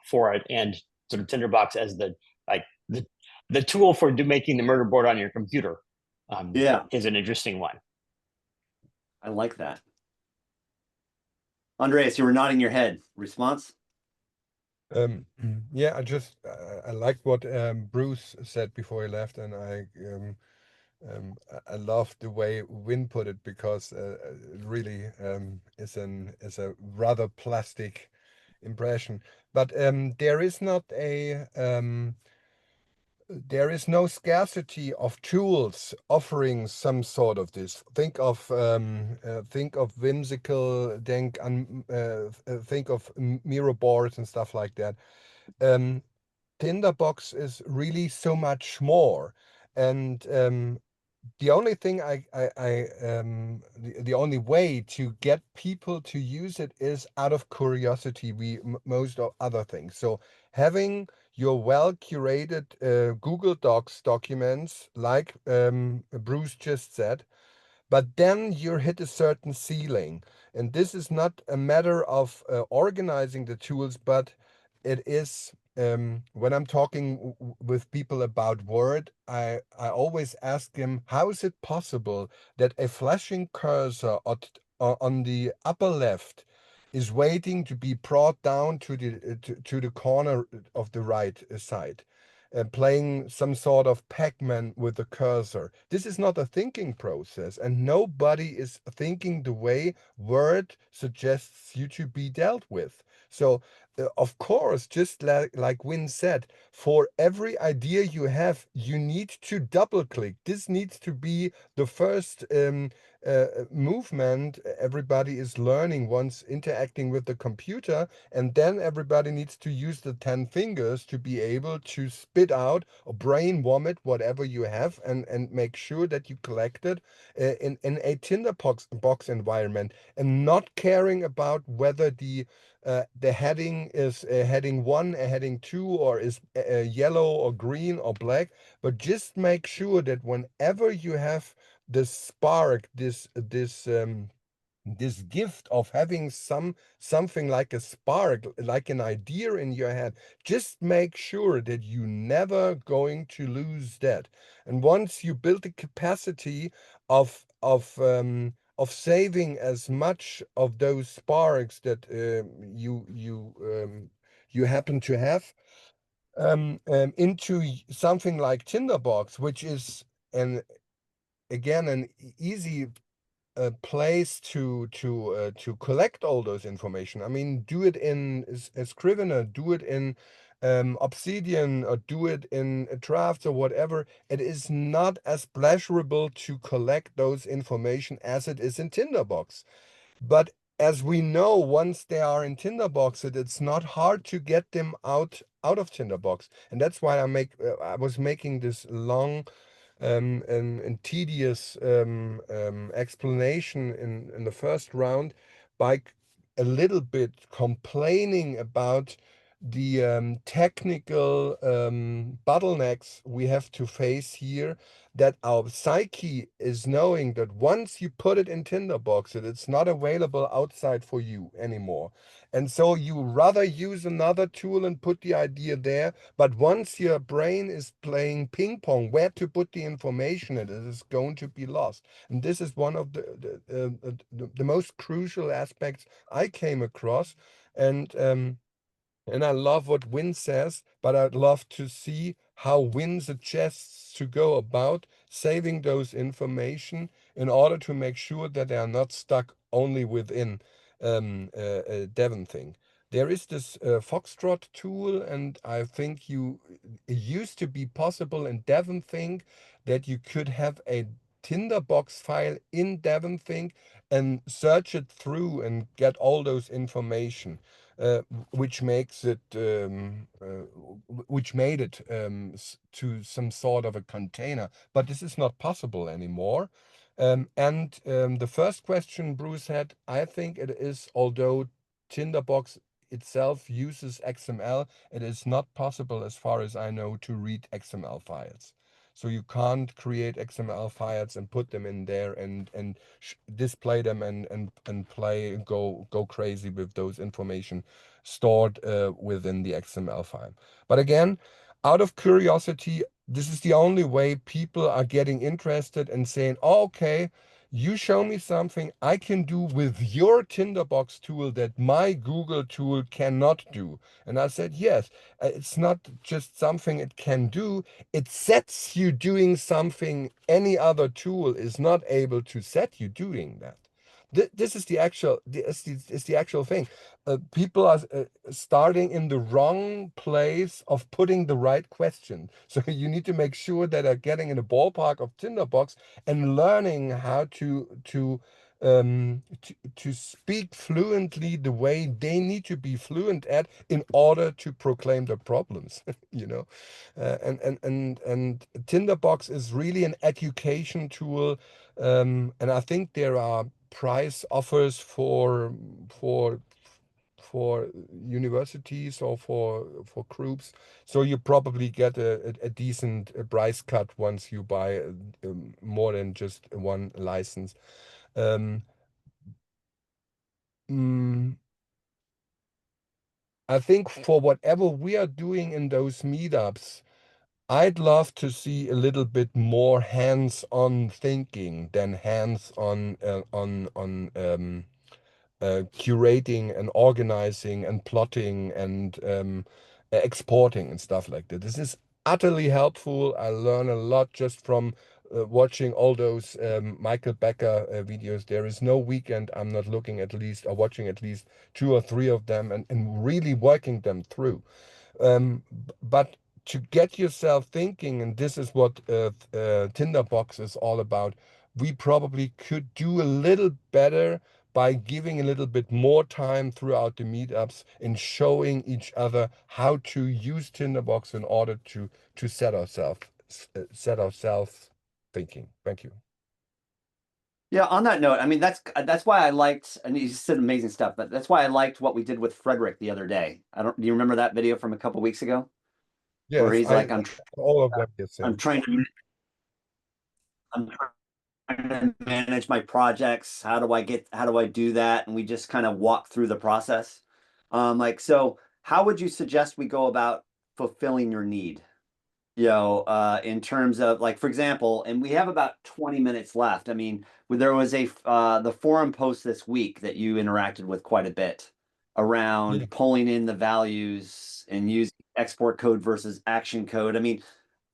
for it, and sort of Tinderbox as the tool for making the murder board on your computer. Yeah. Is an interesting one. I like that. Andreas, you were nodding your head. Response? Yeah, I like what Bruce said before he left, and I love the way Win put it, because it really is a rather plastic impression. But there is not a there is no scarcity of tools offering some sort of this. Think of whimsical, think of mirror boards and stuff like that. Tinderbox is really so much more, and the only thing the only way to get people to use it is out of curiosity. Most of other things. So having your well curated Google Docs documents, like Bruce just said, but then you hit a certain ceiling, and this is not a matter of organizing the tools, but it is when I'm talking with people about Word, I always ask them, how is it possible that a flashing cursor on the upper left is waiting to be brought down to the corner of the right side, playing some sort of Pac-Man with the cursor. This is not a thinking process, and nobody is thinking the way Word suggests you to be dealt with. So, of course, just like Win said, for every idea you have, you need to double click. This needs to be the first movement everybody is learning once interacting with the computer, and then everybody needs to use the 10 fingers to be able to spit out or brain vomit whatever you have, and make sure that you collect it in a Tinderbox box environment, and not caring about whether the heading is a heading 1, a heading 2, or is yellow or green or black, but just make sure that whenever you have this spark, this gift of having something like a spark, like an idea in your head, just make sure that you never going to lose that. And once you build the capacity of saving as much of those sparks that you happen to have, into something like Tinderbox, which is an again an easy place to collect all those information. I mean, do it in Scrivener, do it in Obsidian, or do it in Drafts or whatever. It is not as pleasurable to collect those information as it is in Tinderbox. But as we know, once they are in Tinderbox, it's not hard to get them out of Tinderbox, and that's why I was making this long and tedious explanation in the first round by a little bit complaining about the technical bottlenecks we have to face here, that our psyche is knowing that once you put it in Tinderbox, it's not available outside for you anymore. And so you rather use another tool and put the idea there, but once your brain is playing ping pong, where to put the information, it is going to be lost. And this is one of the most crucial aspects I came across. And I love what Win says, but I'd love to see how Win suggests to go about saving those information in order to make sure that they are not stuck only within a Devon thing. there is this Foxtrot tool, and I think it used to be possible in DevonThink that you could have a Tinderbox file in DevonThink and search it through and get all those information, which makes it, which made it to some sort of a container. But this is not possible anymore. The first question Bruce had, I think it is, although Tinderbox itself uses XML, it is not possible, as far as I know, to read XML files. So you can't create XML files and put them in there and display them and play go crazy with those information stored within the XML file. But again, out of curiosity, this is the only way people are getting interested and saying, oh, okay, you show me something I can do with your Tinderbox tool that my Google tool cannot do. And I said, yes, it's not just something it can do, it sets you doing something any other tool is not able to set you doing that. This is the actual thing. People are starting in the wrong place of putting the right question. So you need to make sure that they're getting in the ballpark of Tinderbox and learning how to speak fluently the way they need to be fluent at in order to proclaim their problems. You know, and Tinderbox is really an education tool, and I think there are price offers for universities or for groups, so you probably get a decent price cut once you buy more than just one license. Mm, I think for whatever we are doing in those meetups, I'd love to see a little bit more hands-on thinking than hands-on curating and organizing and plotting and exporting and stuff like that. This is utterly helpful. I learn a lot just from watching all those Michael Becker videos. There is no weekend I'm not looking at least or watching at least 2 or 3 of them and really working them through. But to get yourself thinking, and this is what Tinderbox is all about, we probably could do a little better by giving a little bit more time throughout the meetups and showing each other how to use Tinderbox in order to set ourselves thinking. Thank you. Yeah, on that note, I mean, that's why I liked, and he said amazing stuff, but that's why I liked what we did with Frederick the other day. Do you remember that video from a couple weeks ago? Where Yes, he's like, all of them. Yes, I'm trying to manage my projects. How do I do that? And we just kind of walk through the process. So how would you suggest we go about fulfilling your need? In terms of, like, for example, and we have about 20 minutes left. I mean, there was the forum post this week that you interacted with quite a bit around pulling in the values and using export code versus action code. I mean,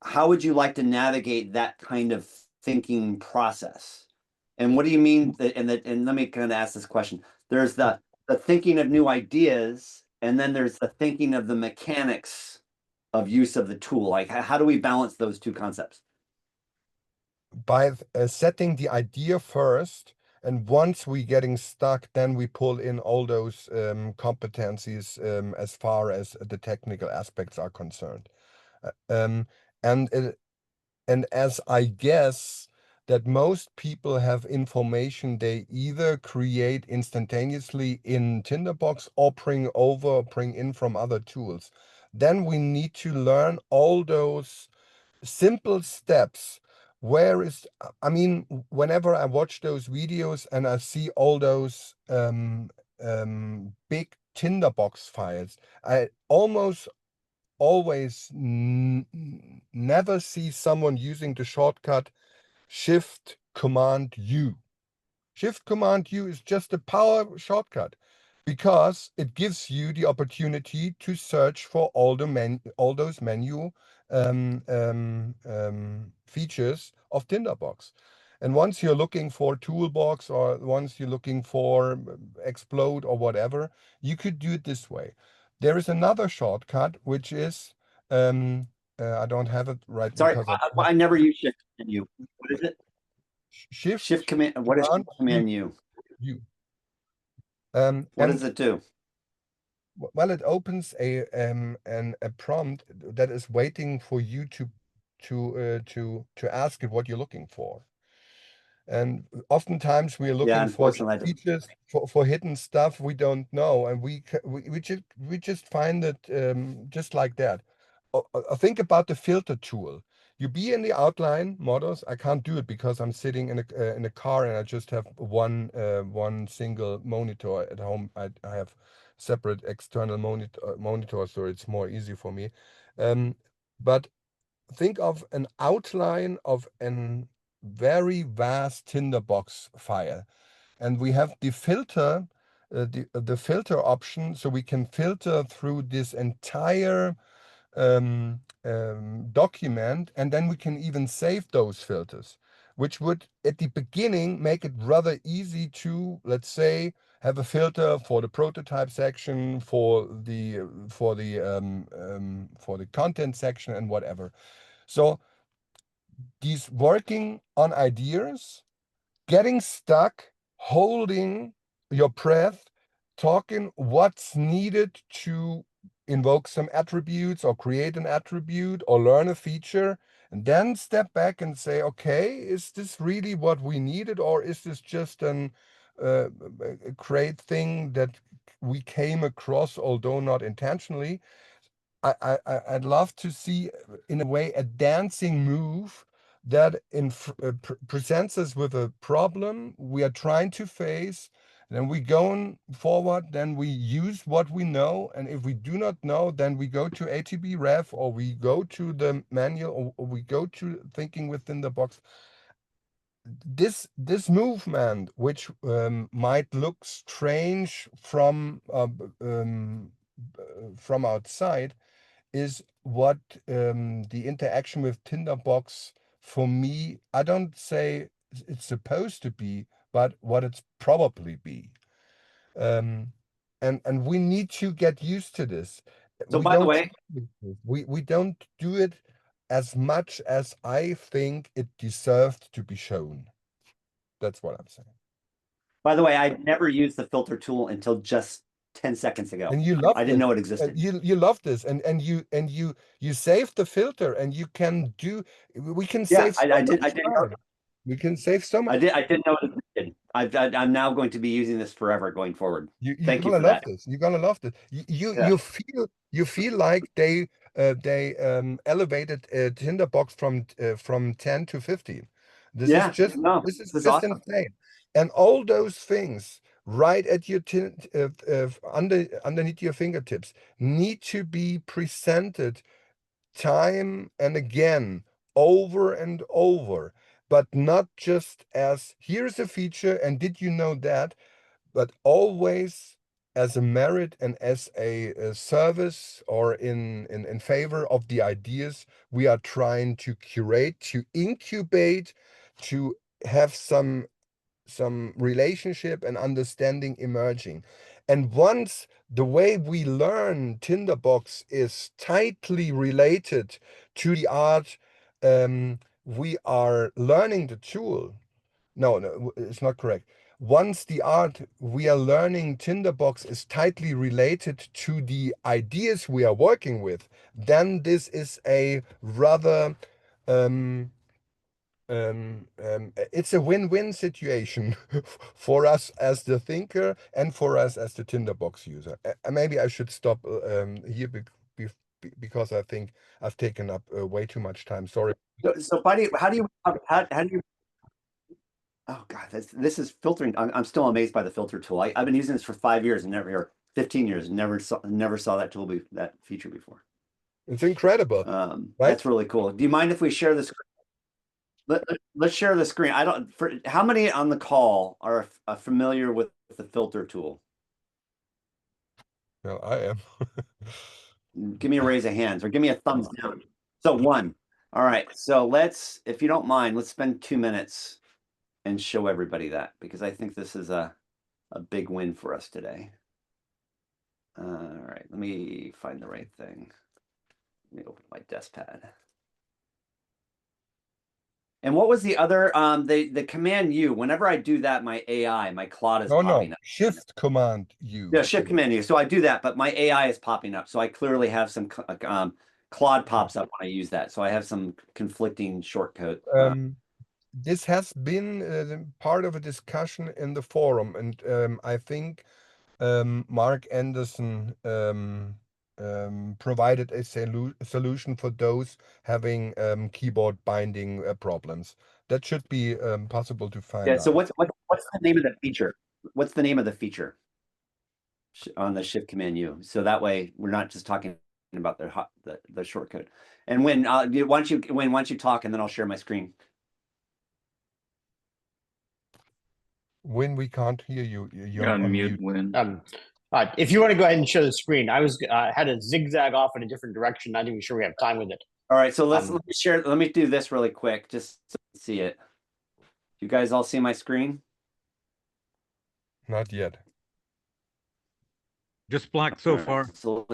how would you like to navigate that kind of thinking process? And what do you mean and let me kind of ask this question. There's the thinking of new ideas, and then there's the thinking of the mechanics of use of the tool. Like, how do we balance those two concepts? By setting the idea first, and once we getting stuck, then we pull in all those competencies as far as the technical aspects are concerned. And as I guess that most people have information they either create instantaneously in Tinderbox or bring in from other tools, then we need to learn all those simple steps. I mean, whenever I watch those videos and I see all those big Tinderbox files, I almost always never see someone using the shortcut Shift Command U. Shift Command U is just a power shortcut because it gives you the opportunity to search for all those menu features of Tinderbox. And once you're looking for Toolbox or once you're looking for Explode or whatever, you could do it this way. There is another shortcut, which is, I don't have it right Sorry, because I never use Shift Command U. What is it? Shift Command. What is Shift Command U? U. What does it do? Well, it opens a prompt that is waiting for you to ask it what you're looking for. And oftentimes we are looking for unfortunately, features for hidden stuff we don't know, and we just find it just like that. Think about the filter tool. You be in the outline models. I can't do it because I'm sitting in a car and I just have one single monitor at home. I have separate external monitor, so it's more easy for me. But think of an outline of an very vast Tinderbox file, and we have the filter, the filter option, so we can filter through this entire document, and then we can even save those filters, which would at the beginning make it rather easy to, let's say, have a filter for the prototype section, for the content section, and whatever. So these working on ideas, getting stuck, holding your breath, talking what's needed to invoke some attributes or create an attribute or learn a feature, and then step back and say, okay, is this really what we needed, or is this just a great thing that we came across, although not intentionally? I'd love to see, in a way, a dancing move that presents us with a problem we are trying to face. Then we go forward, then we use what we know. And if we do not know, then we go to ATB Ref, or we go to the manual, or we go to thinking within the box. This movement, which might look strange from outside, is what the interaction with Tinderbox, for me, I don't say it's supposed to be, but what it's probably be. And we need to get used to this. So by the way, we don't do it as much as I think it deserved to be shown. That's what I'm saying. By the way, I never used the filter tool until just 10 seconds ago. And you love I didn't know it existed. You love this, and you save the filter, and you can do. We can save. I did. I didn't know. We can save so much. I didn't know it existed. I'm now going to be using this forever going forward. You're Thank you gonna for love that. this. You're gonna love this. Yeah. You feel like they elevated Tinderbox from 10 to 15. This is just awesome. insane. And all those things right at your underneath your fingertips need to be presented time and again, over and over, but not just as here's a feature and did you know that, but always as a merit and as a service, or in favor of the ideas we are trying to curate, to incubate, to have some relationship and understanding emerging. And once the way we learn Tinderbox is tightly related to the art, we are learning the tool. No, it's not correct. Once the art we are learning Tinderbox is tightly related to the ideas we are working with, then this is a rather it's a win-win situation for us as the thinker and for us as the Tinderbox user. Maybe I should stop here because I think I've taken up way too much time. Sorry. So how do you? Oh God, this is filtering. I'm still amazed by the filter tool. I've been using this for 5 years and or 15 years, and never saw that tool that feature before. It's incredible. Right? Right? That's really cool. Do you mind if we share this? Let's share the screen. How many on the call are familiar with the filter tool? Well, I am. Give me a raise of hands or give me a thumbs down. So one. All right. So if you don't mind, let's spend 2 minutes and show everybody that, because I think this is a big win for us today. All right, let me find the right thing. Let me open my desk pad. And what was the other, the Command U, whenever I do that, my AI, my Claude is No, popping up. Shift Command U. Yeah, Shift Command U. So I do that, but my AI is popping up. So I clearly have some, Claude pops up when I use that. So I have some conflicting shortcut. This has been part of a discussion in the forum, and I think Mark Anderson provided a solution for those having keyboard binding problems. That should be possible to find Yeah. So out. what's the name of the feature? What's the name of the feature on the Shift Command U? So that way we're not just talking about the shortcut. And when once you talk, and then I'll share my screen. When we can't hear you, you're on Unmute mute. when. If you want to go ahead and show the screen, I was had to zigzag off in a different direction. Not even sure we have time with it. All right, so let me share. Let me do this really quick, just so you can see it. You guys all see my screen? Not yet. Just black so All right, far. so,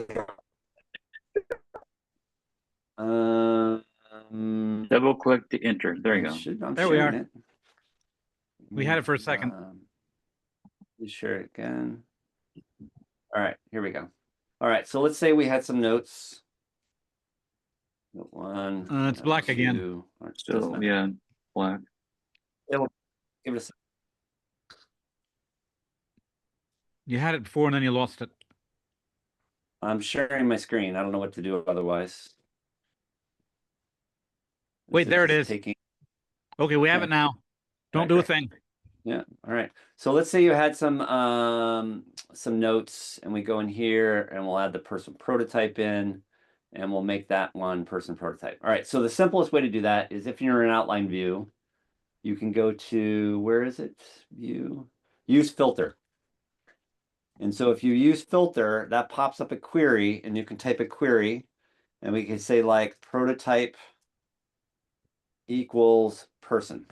Double click to enter. There you go. I'm There we sharing are. it. We had it for a second. Let me share it again. All right, here we go. All right, so let's say we had some notes. Note 1. It's note black 2. again. All right, Still, doesn't- yeah, black. It'll give it a You had it before and then you lost it. I'm sharing my screen. I don't know what to do otherwise. Wait, there it is. Taking... Okay, we have Okay. it now. Don't Right, do a great. thing. Yeah. All right. So let's say you had some notes, and we go in here and we'll add the person prototype in, and we'll make that one person prototype. All right. So the simplest way to do that is if you're in an outline view, you can go to, where is it? View, use filter. And so if you use filter, that pops up a query, and you can type a query, and we can say like prototype equals person.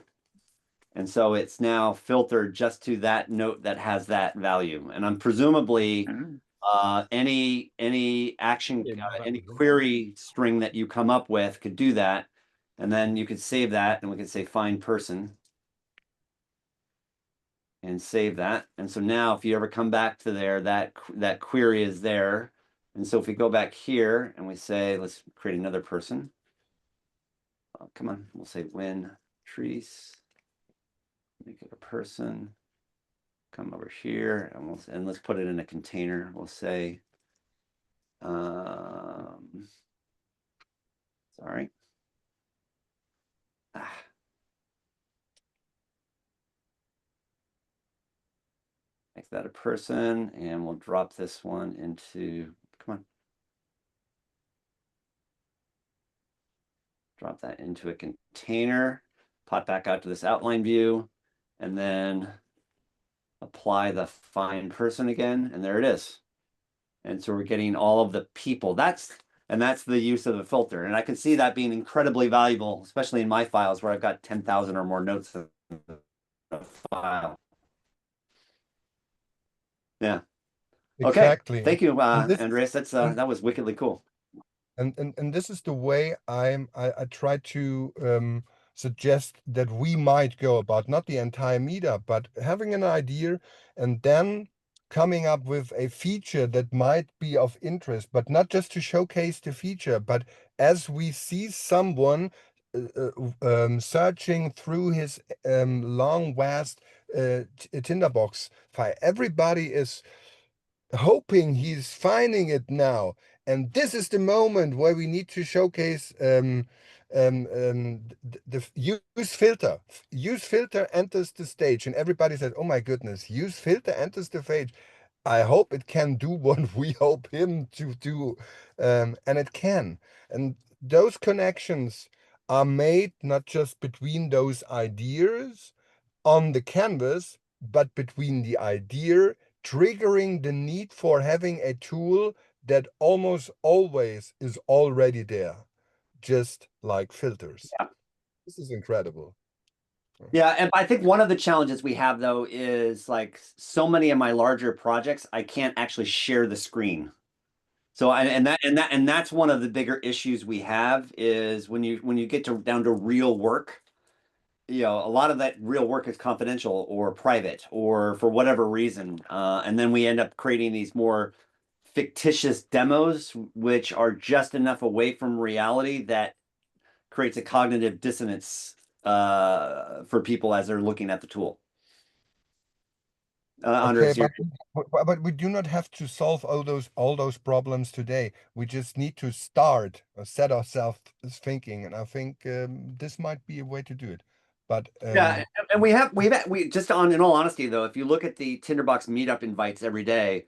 And so it's now filtered just to that note that has that value. And I'm presumably any action, any query string that you come up with could do that. And then you could save that, and we could say find person and save that. And so now if you ever come back to there, that query is there. And so if we go back here and we say, let's create another person. Oh, come on, we'll say win trees. Make it a person. Come over here and let's put it in a container. We'll say, sorry. Make that a person, and we'll drop this one into, come on. Drop that into a container, pop back out to this outline view, and then apply the find person again, and there it is. And so we're getting all of the people. That's the use of the filter. And I can see that being incredibly valuable, especially in my files where I've got 10,000 or more notes in a file. Yeah. Exactly. Okay. Thank you, this Andreas. That was wickedly cool. And this is the way I try to suggest that we might go about, not the entire meetup, but having an idea and then coming up with a feature that might be of interest, but not just to showcase the feature, but as we see someone searching through his long, vast Tinderbox file, everybody is hoping he's finding it now. And this is the moment where we need to showcase the use filter. Use filter enters the stage, and everybody says, "Oh my goodness, use filter enters the stage." I hope it can do what we hope him to do, and it can. And those connections are made not just between those ideas on the canvas, but between the idea triggering the need for having a tool that almost always is already there, just like filters. Yeah. This is incredible. Yeah, and I think one of the challenges we have though is like so many of my larger projects, I can't actually share the screen. So and that's one of the bigger issues we have is when you get to down to real work, you know, a lot of that real work is confidential or private or for whatever reason. And then we end up creating these more fictitious demos, which are just enough away from reality that creates a cognitive dissonance for people as they're looking at the tool. Okay, Anders, you're, but we do not have to solve all those problems today. We just need to start set ourselves thinking, and I think this might be a way to do it. But yeah, and we just on in all honesty though, if you look at the Tinderbox meetup invites every day,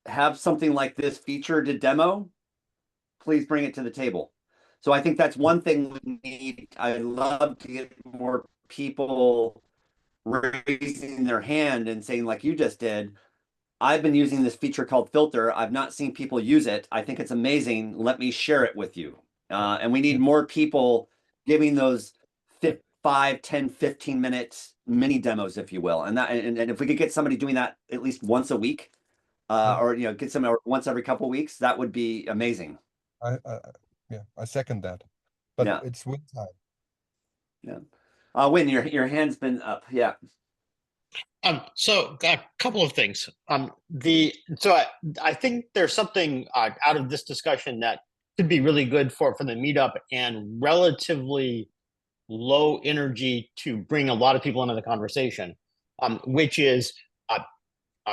have something like this featured to demo, please bring it to the table. So I think that's one thing we need. I love to get more people raising their hand and saying, like you just did, I've been using this feature called filter. I've not seen people use it. I think it's amazing. Let me share it with you. And we need more people giving those 5, 10, 15-minute mini demos, if you will. And if we could get somebody doing that at least once a week, or you know, get some once every couple of weeks, that would be amazing. Yeah, I second that. But Yeah. it's win time. Yeah. Win, your hand's been up. Yeah. So a couple of things. I think there's something out of this discussion that could be really good for the meetup and relatively low energy to bring a lot of people into the conversation, which is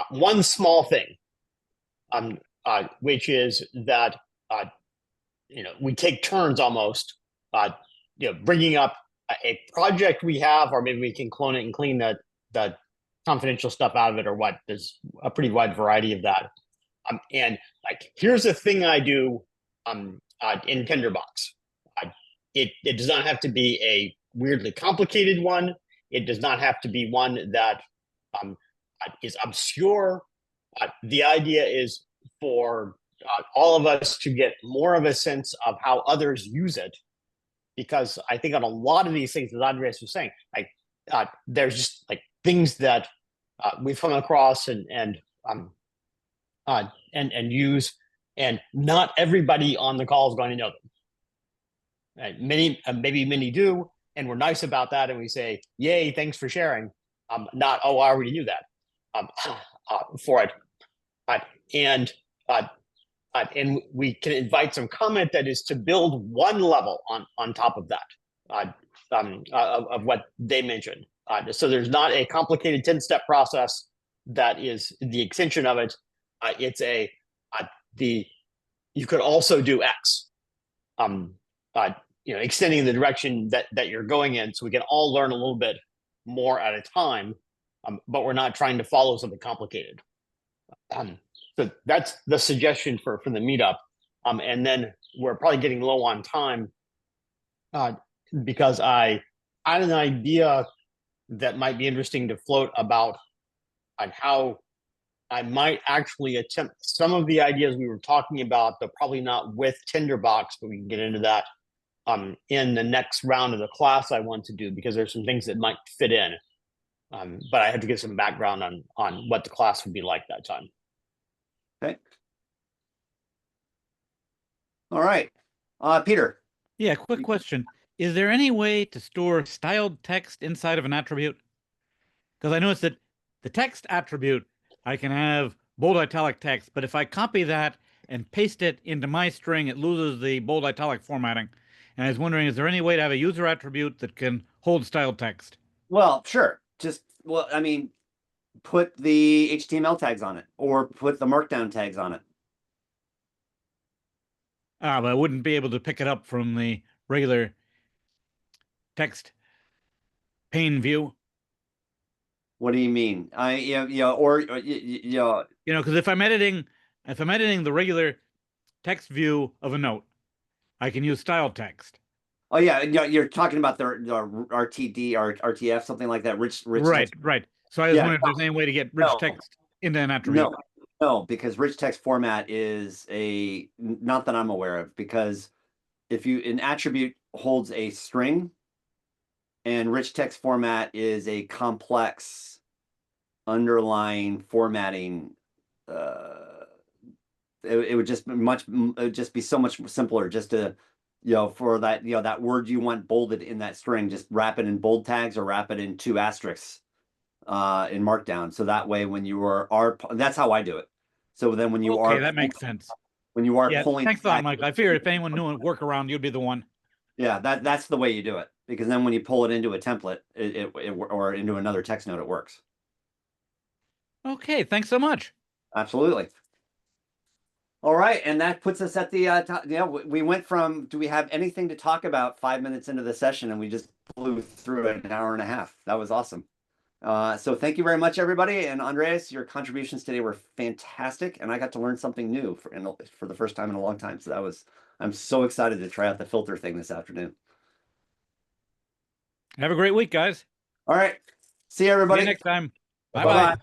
one small thing, which is that we take turns almost, bringing up a project we have, or maybe we can clone it and clean the confidential stuff out of it, or what. There's a pretty wide variety of that. And like, here's a thing I do in Tinderbox. It does not have to be a weirdly complicated one. It does not have to be one that is obscure. The idea is for all of us to get more of a sense of how others use it, because I think on a lot of these things, as Andreas was saying, like there's just like things that we've come across and use, and not everybody on the call is going to know them. Many, maybe many do, and we're nice about that, and we say, "Yay, thanks for sharing." Not, "Oh, I already knew that." For it, and we can invite some comment that is to build one level on top of that, of what they mentioned. So there's not a complicated 10-step process that is the extension of it. It's you could also do X, extending the direction that you're going in, so we can all learn a little bit more at a time, but we're not trying to follow something complicated. So that's the suggestion for the meetup. And then we're probably getting low on time, because I had an idea that might be interesting to float about on how I might actually attempt some of the ideas we were talking about, but probably not with Tinderbox, but we can get into that in the next round of the class I want to do, because there's some things that might fit in. But I have to get some background on what the class would be like that time. Okay. All right. Peter. Yeah, quick question. Is there any way to store styled text inside of an attribute? Because I noticed that the text attribute, I can have bold italic text, but if I copy that and paste it into my string, it loses the bold italic formatting. And I was wondering, is there any way to have a user attribute that can hold styled text? Well, sure. I mean, put the HTML tags on it, or put the markdown tags on it. But I wouldn't be able to pick it up from the regular text pane view. What do you mean? Because if I'm editing the regular text view of a note, I can use style text. Oh yeah, you're talking about the RTD or RTF, something like that. Rich right, text. right. So I was wondering if there's any way to get rich text into an attribute. No, because rich text format is not that I'm aware of, because if an attribute holds a string And rich text format is a complex underlying formatting. It would just it would just be so much simpler just to, for that, that word you want bolded in that string, just wrap it in bold tags or wrap it in 2 asterisks in Markdown. So that way, when you are that's how I do it. So then when you Okay, that makes sense. when you are Yeah, pulling, thanks a lot, Michael. I figured if anyone knew a workaround, you'd be the one. yeah, that's the way you do it, because then when you pull it into a template, or into another text note, it works. Okay, thanks so much. Absolutely. All right, and that puts us at the top. We went from, do we have anything to talk about 5 minutes into the session, and we just blew through an hour and a half. That was awesome. So thank you very much, everybody. And Andreas, your contributions today were fantastic, and I got to learn something new for the first time in a long time. So I'm so excited to try out the filter thing this afternoon. Have a great week, guys. All right, see you, everybody. See you next time. Bye-bye. Bye-bye. Bye.